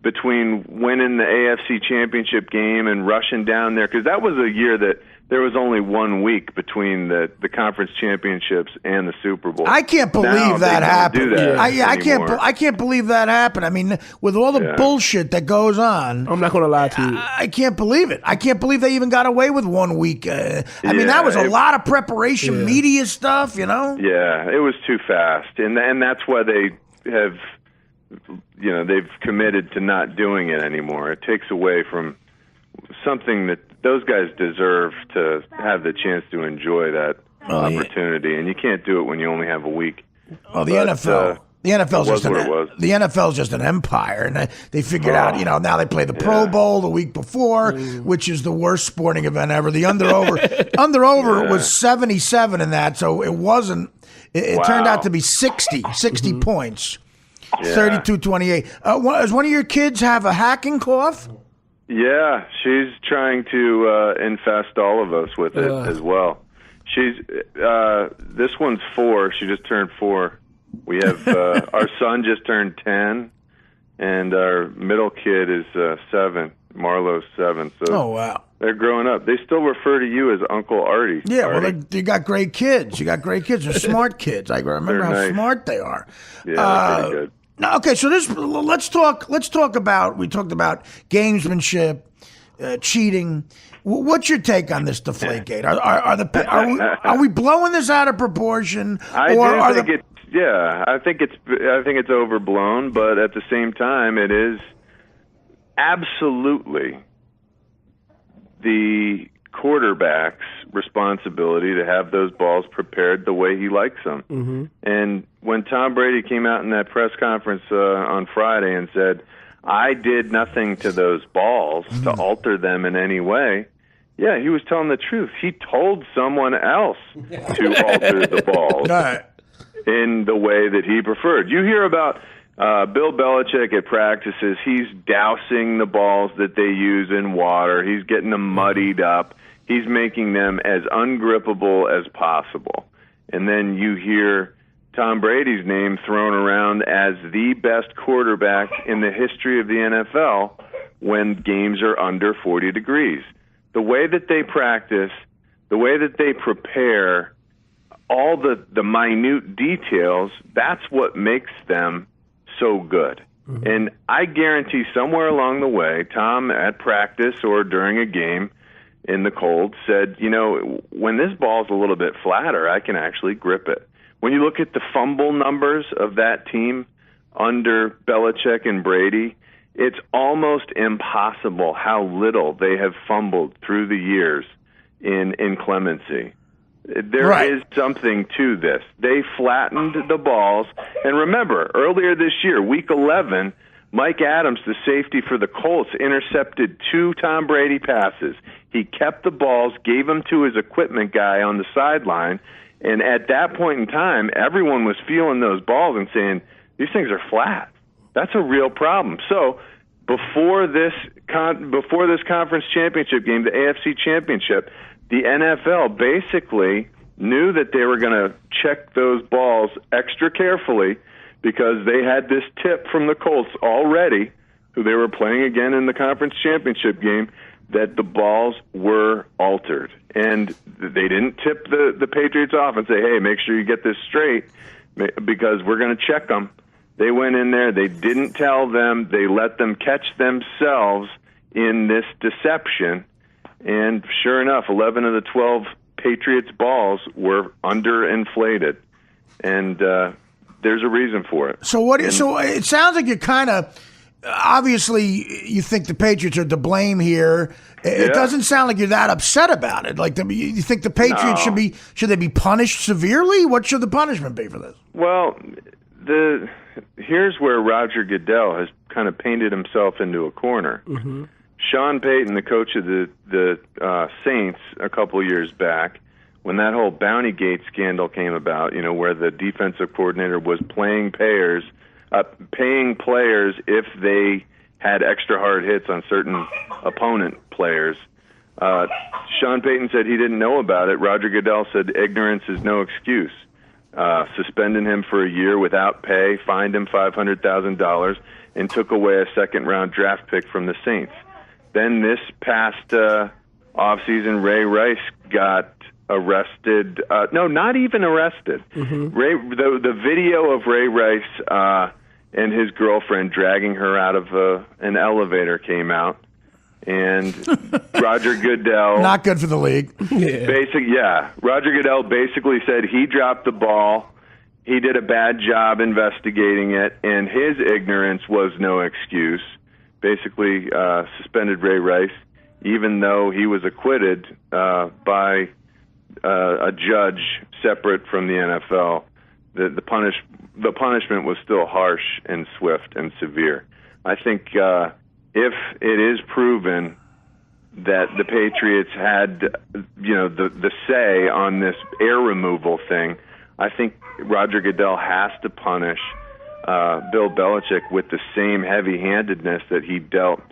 [SPEAKER 8] between winning the AFC Championship game and rushing down there, because that was a year that there was only 1 week between the conference championships and the Super Bowl.
[SPEAKER 1] I can't believe that happened. I can't believe that happened. I mean, with all the bullshit that goes on,
[SPEAKER 4] I'm not going to lie to you.
[SPEAKER 1] I can't believe it. I can't believe they even got away with 1 week. I mean, that was a lot of preparation, media stuff.
[SPEAKER 8] Yeah, it was too fast, and that's why they have, they've committed to not doing it anymore. It takes away from something that those guys deserve to have the chance to enjoy that opportunity, and you can't do it when you only have a week.
[SPEAKER 1] Well, the NFL's just an empire, and they figured out, now they play the Pro Bowl the week before, which is the worst sporting event ever. The under-over was 77 in that, so it wasn't. It turned out to be 60 points, 32-28. Does one of your kids have a hacking cough?
[SPEAKER 8] Yeah, she's trying to infest all of us with it as well. She's this one's 4. She just turned 4. We have our son just turned 10, and our middle kid is 7. Marlo's 7. So they're growing up. They still refer to you as Uncle Artie.
[SPEAKER 1] Yeah,
[SPEAKER 8] Artie.
[SPEAKER 1] Well, you got great kids. They're smart kids. I remember how smart they are.
[SPEAKER 8] Yeah, they're pretty good.
[SPEAKER 1] Now, okay, so let's talk about. We talked about gamesmanship, cheating. What's your take on this Deflategate? Are we blowing this out of proportion?
[SPEAKER 8] I think it's overblown, but at the same time, it is absolutely the quarterback's responsibility to have those balls prepared the way he likes them. Mm-hmm. And when Tom Brady came out in that press conference on Friday and said, I did nothing to those balls to alter them in any way, yeah, he was telling the truth. He told someone else to alter the balls in the way that he preferred. You hear about Bill Belichick at practices, he's dousing the balls that they use in water. He's getting them muddied up. He's making them as ungrippable as possible. And then you hear Tom Brady's name thrown around as the best quarterback in the history of the NFL when games are under 40 degrees. The way that they practice, the way that they prepare, all the minute details, that's what makes them so good. And I guarantee somewhere along the way, Tom at practice or during a game in the cold said, when this ball's a little bit flatter, I can actually grip it. When you look at the fumble numbers of that team under Belichick and Brady, it's almost impossible how little they have fumbled through the years in inclemency. There is something to this. They flattened the balls. And remember, earlier this year, Week 11, Mike Adams, the safety for the Colts, intercepted 2 Tom Brady passes. He kept the balls, gave them to his equipment guy on the sideline, and at that point in time, everyone was feeling those balls and saying, these things are flat. That's a real problem. So before this conference championship game, the AFC championship, the NFL basically knew that they were going to check those balls extra carefully because they had this tip from the Colts already, who they were playing again in the conference championship game, that the balls were altered. And they didn't tip the Patriots off and say, hey, make sure you get this straight because we're going to check them. They went in there. They didn't tell them. They let them catch themselves in this deception. And sure enough, 11 of the 12 Patriots balls were underinflated. And there's a reason for it.
[SPEAKER 1] So so it sounds like you're kind of obviously you think the Patriots are to blame here. It doesn't sound like you're that upset about it. Like you think the Patriots should they be punished severely? What should the punishment be for this?
[SPEAKER 8] Well, here's where Roger Goodell has kind of painted himself into a corner. Mm-hmm. Sean Payton, the coach of the Saints a couple years back, when that whole Bounty Gate scandal came about, where the defensive coordinator was paying players if they had extra hard hits on certain opponent players. Sean Payton said he didn't know about it. Roger Goodell said ignorance is no excuse. Suspended him for a year without pay, fined him $500,000, and took away a second-round draft pick from the Saints. Then this past offseason, Ray Rice got arrested. No, not even arrested. Mm-hmm. The video of Ray Rice and his girlfriend dragging her out of an elevator came out. And Roger Goodell...
[SPEAKER 1] Not good for the league.
[SPEAKER 8] Roger Goodell basically said he dropped the ball. He did a bad job investigating it, and his ignorance was no excuse. Basically suspended Ray Rice, even though he was acquitted by a judge separate from the NFL. The punishment was still harsh and swift and severe. I think if it is proven that the Patriots had, the say on this air removal thing, I think Roger Goodell has to punish Bill Belichick with the same heavy-handedness that he dealt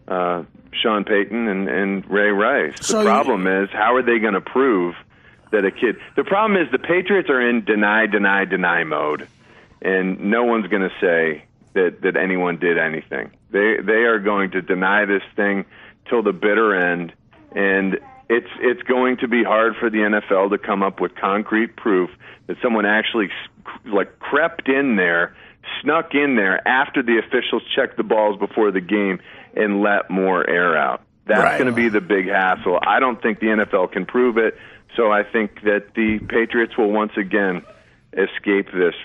[SPEAKER 8] Sean Payton and Ray Rice. The problem is, how are they going to prove that a kid... The problem is the Patriots are in deny mode, and no one's going to say that anyone did anything. They are going to deny this thing till the bitter end, and it's going to be hard for the NFL to come up with concrete proof that someone actually crept in there, snuck in there after the officials checked the balls before the game and let more air out. That's going to be the big hassle. I don't think the NFL can prove it, so I think that the Patriots will once again escape this,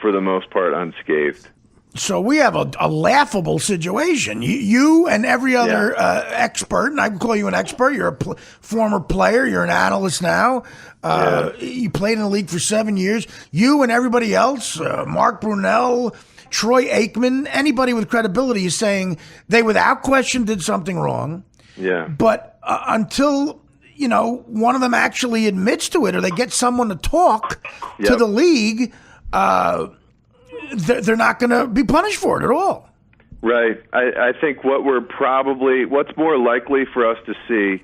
[SPEAKER 8] for the most part, unscathed.
[SPEAKER 1] So we have a laughable situation. You and every other expert, and I can call you an expert. You're a former player. You're an analyst now. You played in the league for 7 years. You and everybody else, Mark Brunell, Troy Aikman, anybody with credibility is saying they without question did something wrong.
[SPEAKER 8] Yeah.
[SPEAKER 1] But until, one of them actually admits to it or they get someone to talk to the league, they're not going to be punished for it at all.
[SPEAKER 8] Right. I think what's more likely for us to see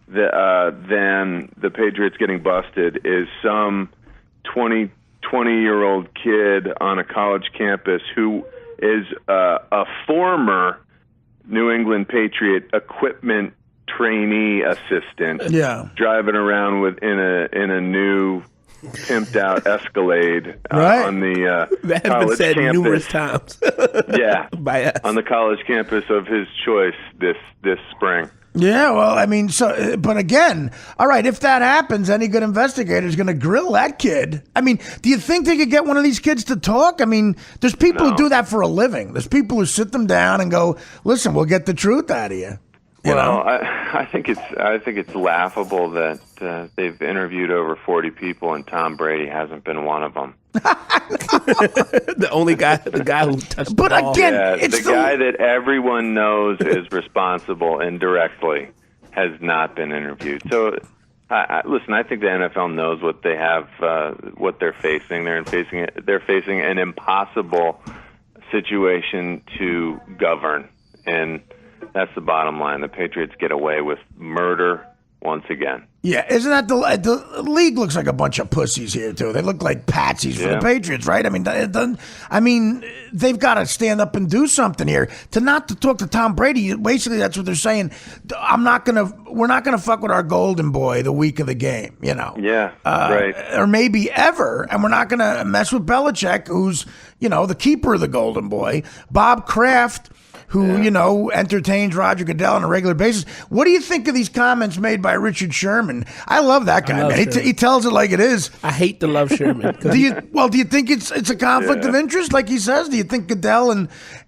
[SPEAKER 8] than the Patriots getting busted is some 20-year-old kid on a college campus who is a former New England Patriot equipment trainee assistant, driving around in a new pimped out Escalade on the
[SPEAKER 4] that has
[SPEAKER 8] college
[SPEAKER 4] been said
[SPEAKER 8] campus.
[SPEAKER 4] numerous times.
[SPEAKER 8] By us. On the college campus of his choice this spring.
[SPEAKER 1] Yeah, well, I mean, but again, all right, if that happens, any good investigator is going to grill that kid. I mean, do you think they could get one of these kids to talk? I mean, there's people who do that for a living. There's people who sit them down and go, listen, we'll get the truth out of you.
[SPEAKER 8] Well, I think it's laughable that they've interviewed over 40 people and Tom Brady hasn't been one of them.
[SPEAKER 4] The guy who touched the ball.
[SPEAKER 1] Again, it's
[SPEAKER 8] the guy that everyone knows is responsible indirectly has not been interviewed. So, listen, I think the NFL knows what they have, what they're facing. They're facing an impossible situation to govern, and that's the bottom line. The Patriots get away with murder once again.
[SPEAKER 1] Yeah, isn't that the league looks like a bunch of pussies here too? They look like patsies for the Patriots, right? I mean, they've got to stand up and do something here. To talk to Tom Brady, basically that's what they're saying. We're not gonna fuck with our golden boy the week of the game, you know?
[SPEAKER 8] Yeah, right.
[SPEAKER 1] Or maybe ever, and we're not gonna mess with Belichick, who's the keeper of the golden boy. Bob Kraft, who, entertains Roger Goodell on a regular basis. What do you think of these comments made by Richard Sherman? I love that guy, man. He tells it like it is.
[SPEAKER 4] I hate to love Sherman.
[SPEAKER 1] Do you think it's a conflict of interest, like he says? Do you think Goodell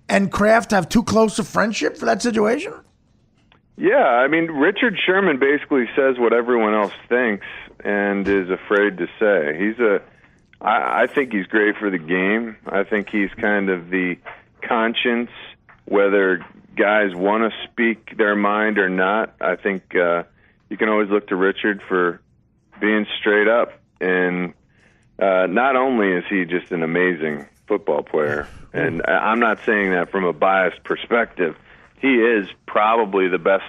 [SPEAKER 1] and Kraft have too close a friendship for that situation?
[SPEAKER 8] Yeah, I mean, Richard Sherman basically says what everyone else thinks and is afraid to say. I think he's great for the game. I think he's kind of the conscience, whether guys want to speak their mind or not. I think you can always look to Richard for being straight up. And not only is he just an amazing football player, and I'm not saying that from a biased perspective, he is probably the best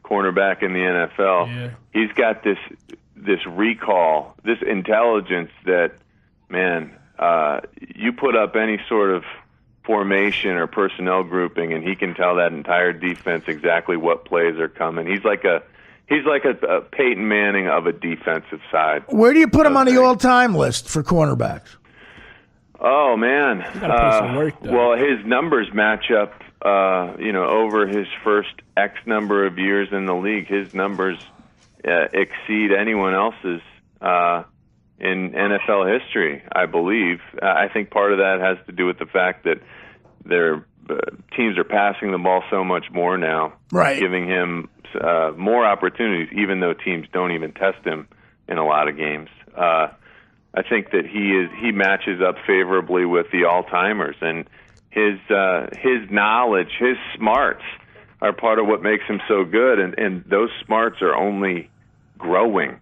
[SPEAKER 8] cornerback in the NFL. Yeah. He's got this recall, this intelligence that, man, you put up any sort of formation or personnel grouping, and he can tell that entire defense exactly what plays are coming. He's like a Peyton Manning of a defensive side.
[SPEAKER 1] Where do you put him on the all-time list for cornerbacks?
[SPEAKER 8] Oh man, well, his numbers match up. Over his first X number of years in the league, his numbers exceed anyone else's in NFL history, I believe. I think part of that has to do with the fact that their teams are passing the ball so much more now,
[SPEAKER 1] right,
[SPEAKER 8] giving him more opportunities, even though teams don't even test him in a lot of games. I think that he matches up favorably with the all-timers, and his knowledge, his smarts are part of what makes him so good, and those smarts are only growing,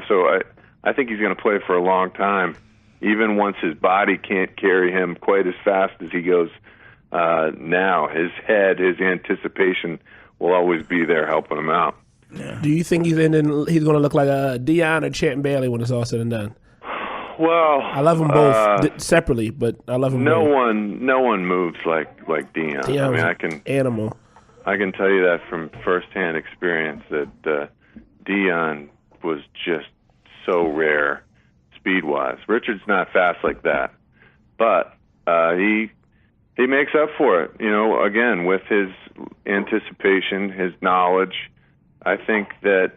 [SPEAKER 8] so I think he's going to play for a long time, even once his body can't carry him quite as fast as he goes now. His head, his anticipation will always be there helping him out.
[SPEAKER 4] Yeah. Do you think he's going to look like a Deion or Champ Bailey when it's all said and done?
[SPEAKER 8] Well,
[SPEAKER 4] I love them both separately, but I love them both.
[SPEAKER 8] No one moves like Deion.
[SPEAKER 4] Animal.
[SPEAKER 8] I can tell you that from firsthand experience that Deion was just so rare speed-wise. Richard's not fast like that, but he makes up for it. Again, with his anticipation, his knowledge. I think that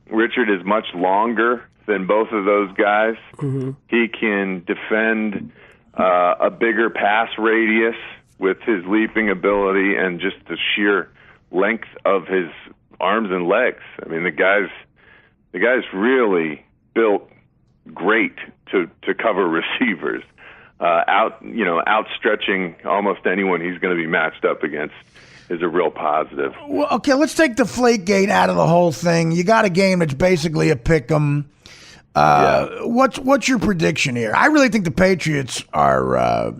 [SPEAKER 8] Richard is much longer than both of those guys. Mm-hmm. He can defend a bigger pass radius with his leaping ability and just the sheer length of his arms and legs. I mean, the guy's really built great to cover receivers, outstretching almost anyone he's going to be matched up against is a real positive.
[SPEAKER 1] Well, okay, let's take the Deflategate out of the whole thing. You got a game that's basically a pick 'em. What's your prediction here? I really think the Patriots are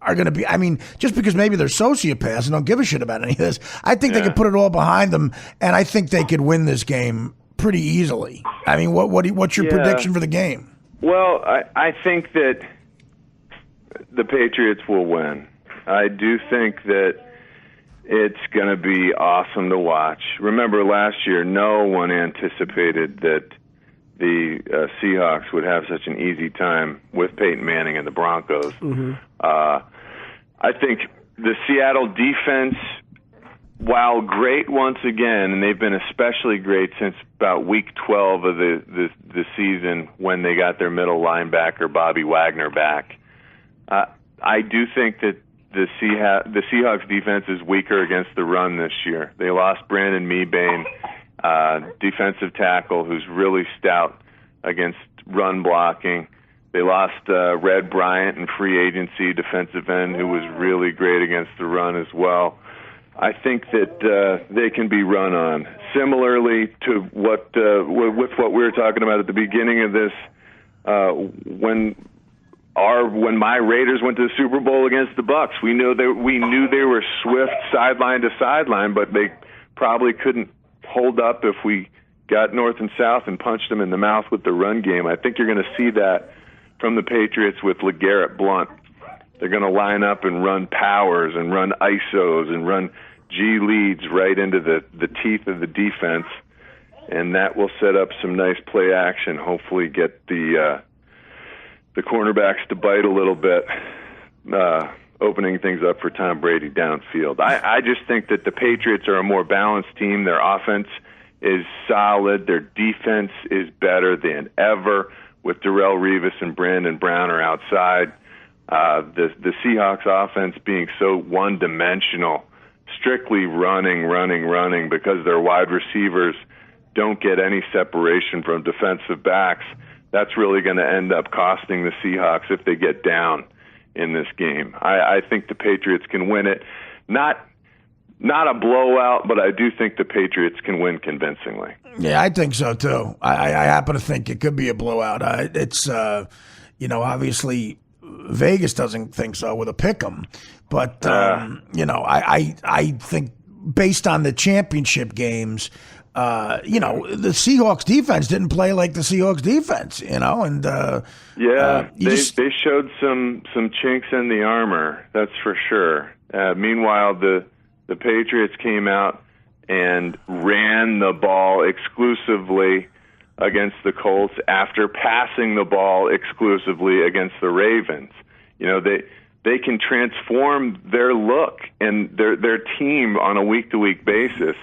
[SPEAKER 1] going to be. I mean, just because maybe they're sociopaths and don't give a shit about any of this, I think they could put it all behind them, and I think they could win this game pretty easily. I mean, what's your prediction for the game?
[SPEAKER 8] Well, I think that the Patriots will win. I do think that it's going to be awesome to watch. Remember last year, no one anticipated that the Seahawks would have such an easy time with Peyton Manning and the Broncos. I think the Seattle defense, while great once again, and they've been especially great since about week 12 of the season when they got their middle linebacker, Bobby Wagner, back, I do think that the Seahawks defense is weaker against the run this year. They lost Brandon Mebane, defensive tackle, who's really stout against run blocking. They lost Red Bryant in free agency, defensive end, who was really great against the run as well. I think that they can be run on. Similarly to with what we were talking about at the beginning of this, when my Raiders went to the Super Bowl against the Bucs, we knew they were swift sideline to sideline, but they probably couldn't hold up if we got north and south and punched them in the mouth with the run game. I think you're going to see that from the Patriots with LeGarrette Blount. They're going to line up and run powers and run ISOs and run G leads right into the teeth of the defense, and that will set up some nice play action. Hopefully, get the cornerbacks to bite a little bit, opening things up for Tom Brady downfield. I just think that the Patriots are a more balanced team. Their offense is solid. Their defense is better than ever, with Darrelle Revis and Brandon Brown are outside. The Seahawks offense being so one-dimensional, strictly running, because their wide receivers don't get any separation from defensive backs. That's really going to end up costing the Seahawks if they get down in this game. I think the Patriots can win it. Not a blowout, but I do think the Patriots can win convincingly.
[SPEAKER 1] Yeah, I think so I happen to think it could be a blowout. It's obviously Vegas doesn't think so with a pick'em, but I think based on the championship games, the Seahawks defense didn't play like the Seahawks defense, and they showed some chinks in the armor, that's for sure. Meanwhile, the Patriots came out and ran the ball exclusively against the Colts after passing the ball exclusively against the Ravens. They can transform their look and their team on a week-to-week basis.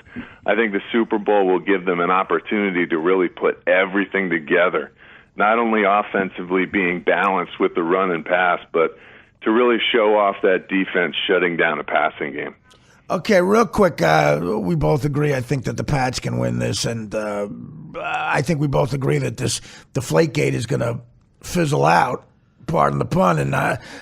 [SPEAKER 1] I think the Super Bowl will give them an opportunity to really put everything together, not only offensively being balanced with the run and pass, but to really show off that defense shutting down a passing game. Okay, real quick, we both agree, I think, that the Pats can win this, and I think we both agree that this Deflategate is going to fizzle out, pardon the pun, and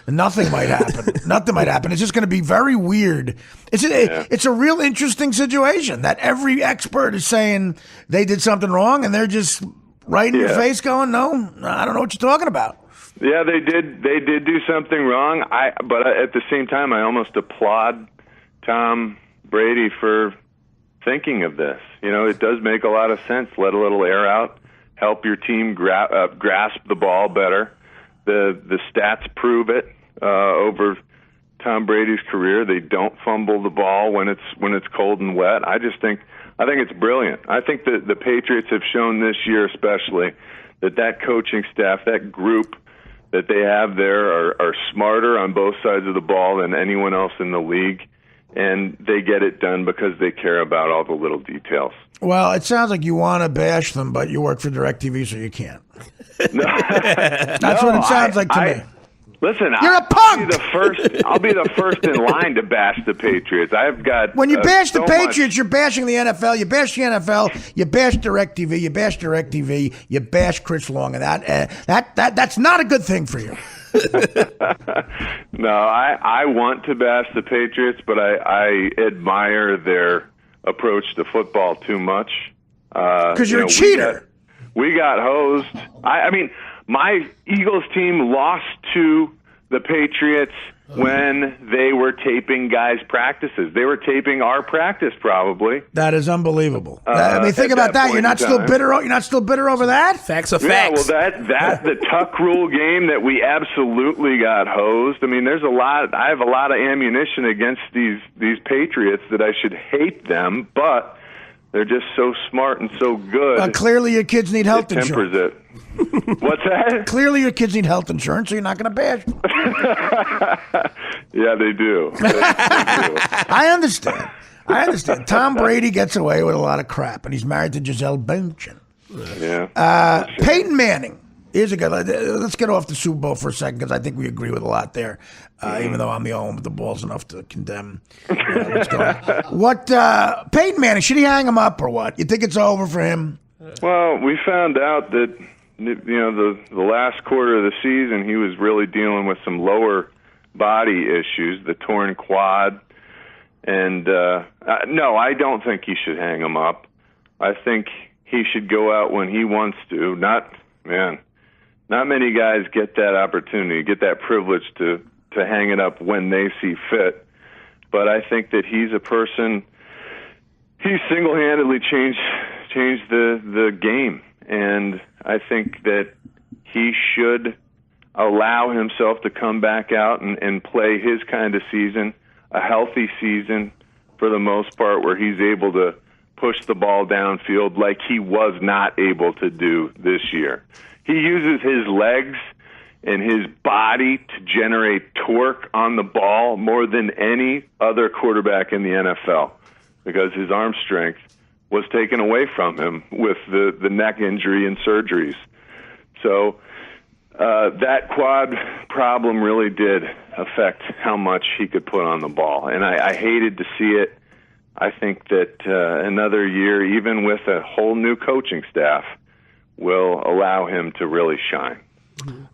[SPEAKER 1] nothing might happen. Nothing might happen. It's just going to be very weird. It's a real interesting situation that every expert is saying they did something wrong, and they're just right in your face going, no, I don't know what you're talking about.
[SPEAKER 8] Yeah, they did do something wrong, but at the same time, I almost applaud Tom Brady for thinking of this. It does make a lot of sense. Let a little air out, help your team grasp the ball better. The stats prove it over Tom Brady's career. They don't fumble the ball when it's cold and wet. I think it's brilliant. I think that the Patriots have shown this year especially that coaching staff, that group that they have there are smarter on both sides of the ball than anyone else in the league. And they get it done because they care about all the little details.
[SPEAKER 1] Well, it sounds like you want to bash them, but you work for DirecTV, so you can't.
[SPEAKER 8] No.
[SPEAKER 1] That's what it sounds like to me.
[SPEAKER 8] Listen,
[SPEAKER 1] you're a punk.
[SPEAKER 8] I'll be the first in line to bash the Patriots. I've got
[SPEAKER 1] when you bash the Patriots, you're bashing the NFL. You bash the NFL. You bash DirecTV. You bash DirecTV. You bash Chris Long, and that's not a good thing for you.
[SPEAKER 8] No, I want to bash the Patriots, but I admire their approach to football too much.
[SPEAKER 1] Because you're a cheater.
[SPEAKER 8] We got hosed. I mean, my Eagles team lost to the Patriots when they were taping guys' practices. They were taping our practice, probably.
[SPEAKER 1] That is unbelievable. I mean, think about that. You're not still bitter. You're not still bitter over that.
[SPEAKER 4] Facts are facts.
[SPEAKER 8] Yeah, well, that the Tuck Rule game that we absolutely got hosed. I mean, there's a lot. I have a lot of ammunition against these Patriots that I should hate them, but they're just so smart and so good.
[SPEAKER 1] Clearly, your kids need health insurance.
[SPEAKER 8] Tempers it. What's that?
[SPEAKER 1] Clearly, your kids need health insurance, so you're not going to bash them.
[SPEAKER 8] Yeah, they do. They do.
[SPEAKER 1] I understand. Tom Brady gets away with a lot of crap, and he's married to Gisele Bündchen.
[SPEAKER 8] Yeah.
[SPEAKER 1] Peyton Manning. Here's a good. Let's get off the Super Bowl for a second because I think we agree with a lot there. Even though I'm the only one with the balls enough to condemn what's going on. What Peyton Manning, should he hang him up or what? You think it's over for him?
[SPEAKER 8] Well, we found out that the last quarter of the season he was really dealing with some lower body issues, the torn quad, and no, I don't think he should hang him up. I think he should go out when he wants to. Not many guys get that opportunity, get that privilege to hang it up when they see fit. But I think that he's a person. He single-handedly changed the game, and I think that he should allow himself to come back out and play his kind of season, a healthy season for the most part, where he's able to push the ball downfield like he was not able to do this year. He uses his legs and his body to generate torque on the ball more than any other quarterback in the NFL because his arm strength was taken away from him with the neck injury and surgeries. So that quad problem really did affect how much he could put on the ball, and I hated to see it. I think that another year, even with a whole new coaching staff, will allow him to really shine.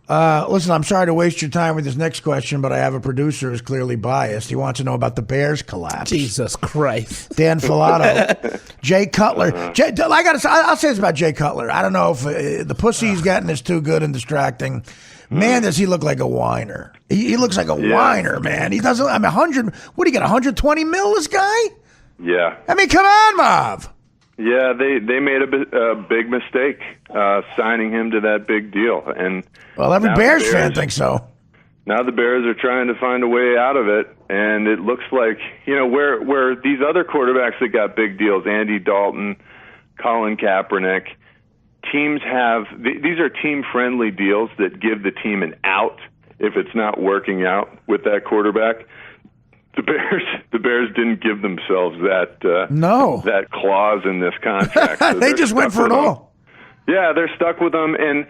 [SPEAKER 1] Listen, I'm sorry to waste your time with this next question, but I have a producer who's clearly biased. He wants to know about the Bears collapse.
[SPEAKER 4] Jesus Christ.
[SPEAKER 1] Dan Filato. Jay Cutler. I'll say this about Jay Cutler. I don't know if the pussy he's getting is too good and distracting. Man, does he look like a whiner. He looks like a whiner, man. He doesn't, 100, what do you get, 120 mil, this guy?
[SPEAKER 8] Yeah.
[SPEAKER 1] I mean, come on, Marv.
[SPEAKER 8] Yeah, they made a big mistake signing him to that big deal, and
[SPEAKER 1] every Bears fan thinks so.
[SPEAKER 8] Now the Bears are trying to find a way out of it, and it looks like where these other quarterbacks that got big deals, Andy Dalton, Colin Kaepernick, teams have these are team-friendly deals that give the team an out if it's not working out with that quarterback. The Bears didn't give themselves that clause in this contract. So
[SPEAKER 1] they just went for it all.
[SPEAKER 8] Yeah, they're stuck with them, and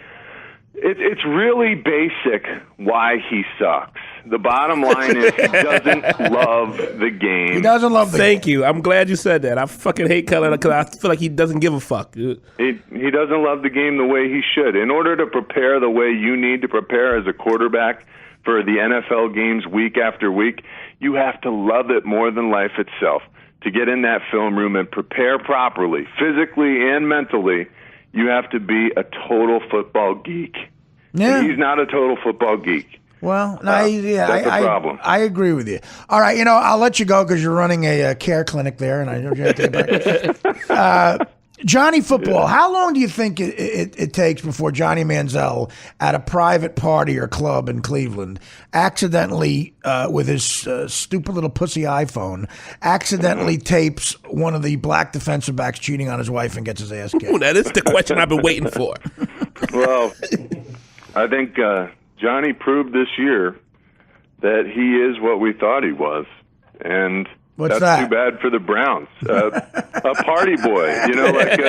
[SPEAKER 8] it's really basic why he sucks. The bottom line is he doesn't love the game.
[SPEAKER 1] He doesn't love the game.
[SPEAKER 4] Thank you. I'm glad you said that. I fucking hate Cutler because I feel like he doesn't give a fuck.
[SPEAKER 8] He doesn't love the game the way he should. In order to prepare the way you need to prepare as a quarterback for the NFL games week after week, you have to love it more than life itself. To get in that film room and prepare properly, physically and mentally, you have to be a total football geek.
[SPEAKER 1] Yeah.
[SPEAKER 8] And he's not a total football geek.
[SPEAKER 1] Well,
[SPEAKER 8] that's a problem.
[SPEAKER 1] I agree with you. All right, I'll let you go because you're running a care clinic there, and I know you have to get back. Johnny Football, how long do you think it takes before Johnny Manziel at a private party or club in Cleveland accidentally, with his stupid little pussy iPhone, accidentally tapes one of the black defensive backs cheating on his wife and gets his ass kicked?
[SPEAKER 4] Ooh, now this is the question I've been waiting for.
[SPEAKER 8] Well, I think Johnny proved this year that he is what we thought he was, and
[SPEAKER 1] What's
[SPEAKER 8] that's
[SPEAKER 1] that?
[SPEAKER 8] too bad for the Browns. A party boy, like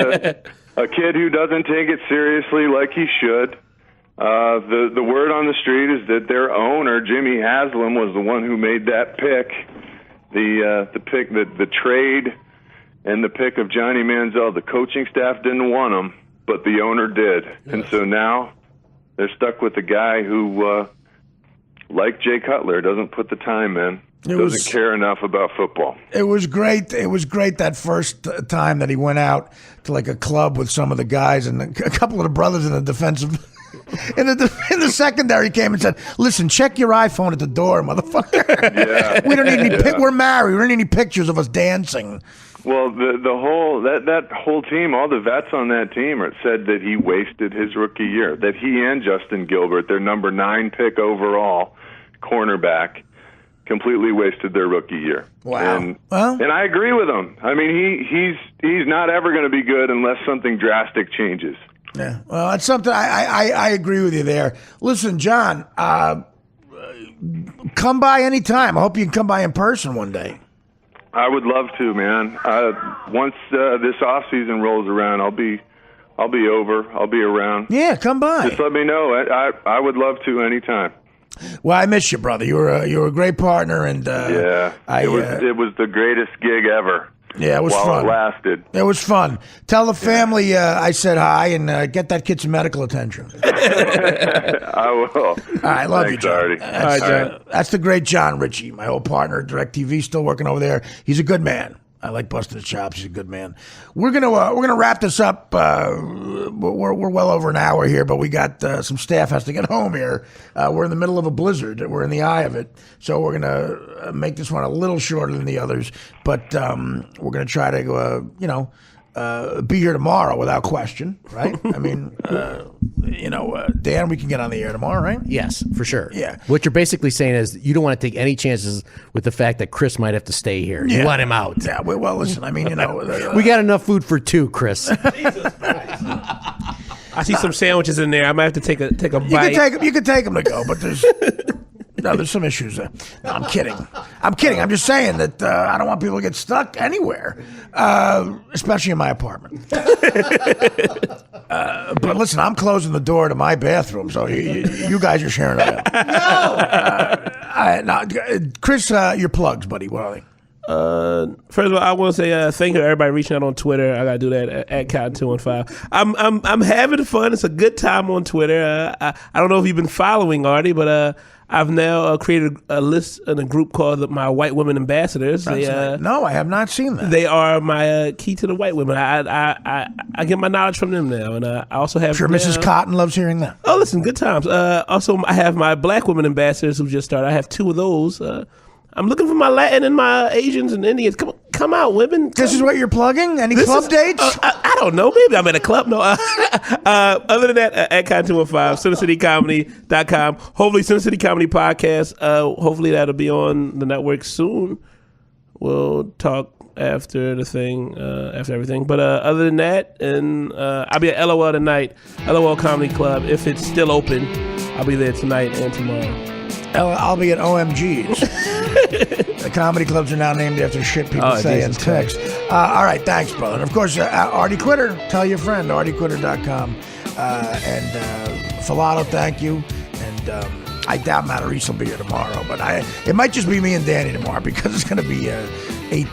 [SPEAKER 8] a kid who doesn't take it seriously like he should. The word on the street is that their owner, Jimmy Haslam, was the one who made that pick, the trade, and the pick of Johnny Manziel. The coaching staff didn't want him, but the owner did, and so now they're stuck with a guy who, like Jay Cutler, doesn't put the time in. doesn't care enough about football.
[SPEAKER 1] It was great. It was great that first time that he went out to like a club with some of the guys and a couple of the brothers in the defensive. In the secondary, he came and said, "Listen, check your iPhone at the door, motherfucker.
[SPEAKER 8] Yeah.
[SPEAKER 1] We don't need any. We're married. We don't need any pictures of us dancing."
[SPEAKER 8] Well, the whole that whole team, all the vets on that team, said that he wasted his rookie year. That he and Justin Gilbert, their number 9 pick overall cornerback, completely wasted their rookie year.
[SPEAKER 1] Wow.
[SPEAKER 8] And I agree with him. I mean, he's not ever going to be good unless something drastic changes.
[SPEAKER 1] Yeah. Well, that's something I agree with you there. Listen, John, come by anytime. I hope you can come by in person one day.
[SPEAKER 8] I would love to, man. Once this off season rolls around, I'll be over. I'll be around.
[SPEAKER 1] Yeah, come by.
[SPEAKER 8] Just let me know. I would love to anytime.
[SPEAKER 1] Well, I miss you, brother. You were a great partner, and
[SPEAKER 8] it was the greatest gig ever.
[SPEAKER 1] Yeah, it was
[SPEAKER 8] while
[SPEAKER 1] fun.
[SPEAKER 8] It lasted.
[SPEAKER 1] It was fun. Tell the family I said hi, and get that kid some medical attention.
[SPEAKER 8] I will.
[SPEAKER 1] All right, love
[SPEAKER 8] Thanks,
[SPEAKER 1] you, John.
[SPEAKER 4] All
[SPEAKER 8] Artie.
[SPEAKER 4] right, John.
[SPEAKER 1] That's the great John Ritchie, my old partner at DirecTV, still working over there. He's a good man. I like busting his chops. He's a good man. We're gonna wrap this up. We're well over an hour here, but we got some staff has to get home here. We're in the middle of a blizzard. We're in the eye of it, so we're gonna make this one a little shorter than the others. But we're gonna try to be here tomorrow without question, right? I mean, Dan, we can get on the air tomorrow, right?
[SPEAKER 9] Yes, for sure.
[SPEAKER 1] Yeah.
[SPEAKER 9] What you're basically saying is you don't want to take any chances with the fact that Chris might have to stay here. You want him out.
[SPEAKER 1] Yeah. Well, listen. I mean,
[SPEAKER 9] we got enough food for 2, Chris.
[SPEAKER 4] I see some sandwiches in there. I might have to take a bite.
[SPEAKER 1] You can take them to go, but there's there's some issues there. No, I'm kidding. I'm just saying that I don't want people to get stuck anywhere, especially in my apartment. But listen, I'm closing the door to my bathroom, so you guys are sharing it. No. Chris, your plugs, buddy. What are they?
[SPEAKER 4] First of all, I want to say thank you to everybody reaching out on Twitter. I gotta do that at Cotton215. I'm having fun. It's a good time on Twitter. I don't know if you've been following Artie, but I've now created a list in a group called my White Women Ambassadors.
[SPEAKER 1] No, I have not seen that.
[SPEAKER 4] They are my key to the white women. I get my knowledge from them now, and I also have.
[SPEAKER 1] Sure, Mrs. Cotton loves hearing that.
[SPEAKER 4] Oh, listen, good times. Also, I have my Black women ambassadors who just started. I have 2 of those. I'm looking for my Latin and my Asians and Indians. Come out, women.
[SPEAKER 1] This is what you're plugging? Any club dates?
[SPEAKER 4] I don't know. Maybe I'm at a club. No. Other than that, at Cotton215, CenterCityComedy.com. Hopefully, Center City Comedy Podcast. Hopefully, that'll be on the network soon. We'll talk after the thing, after everything. But other than that, and I'll be at LOL tonight, LOL Comedy Club. If it's still open, I'll be there tonight and tomorrow.
[SPEAKER 1] I'll be at OMG's. The comedy clubs are now named after shit people say in text. All right, thanks, brother. And of course, Artie Quitter. Tell your friend, artiequitter.com. And Filato, thank you. And I doubt Matarese will be here tomorrow, but it might just be me and Danny tomorrow because it's going to be 18.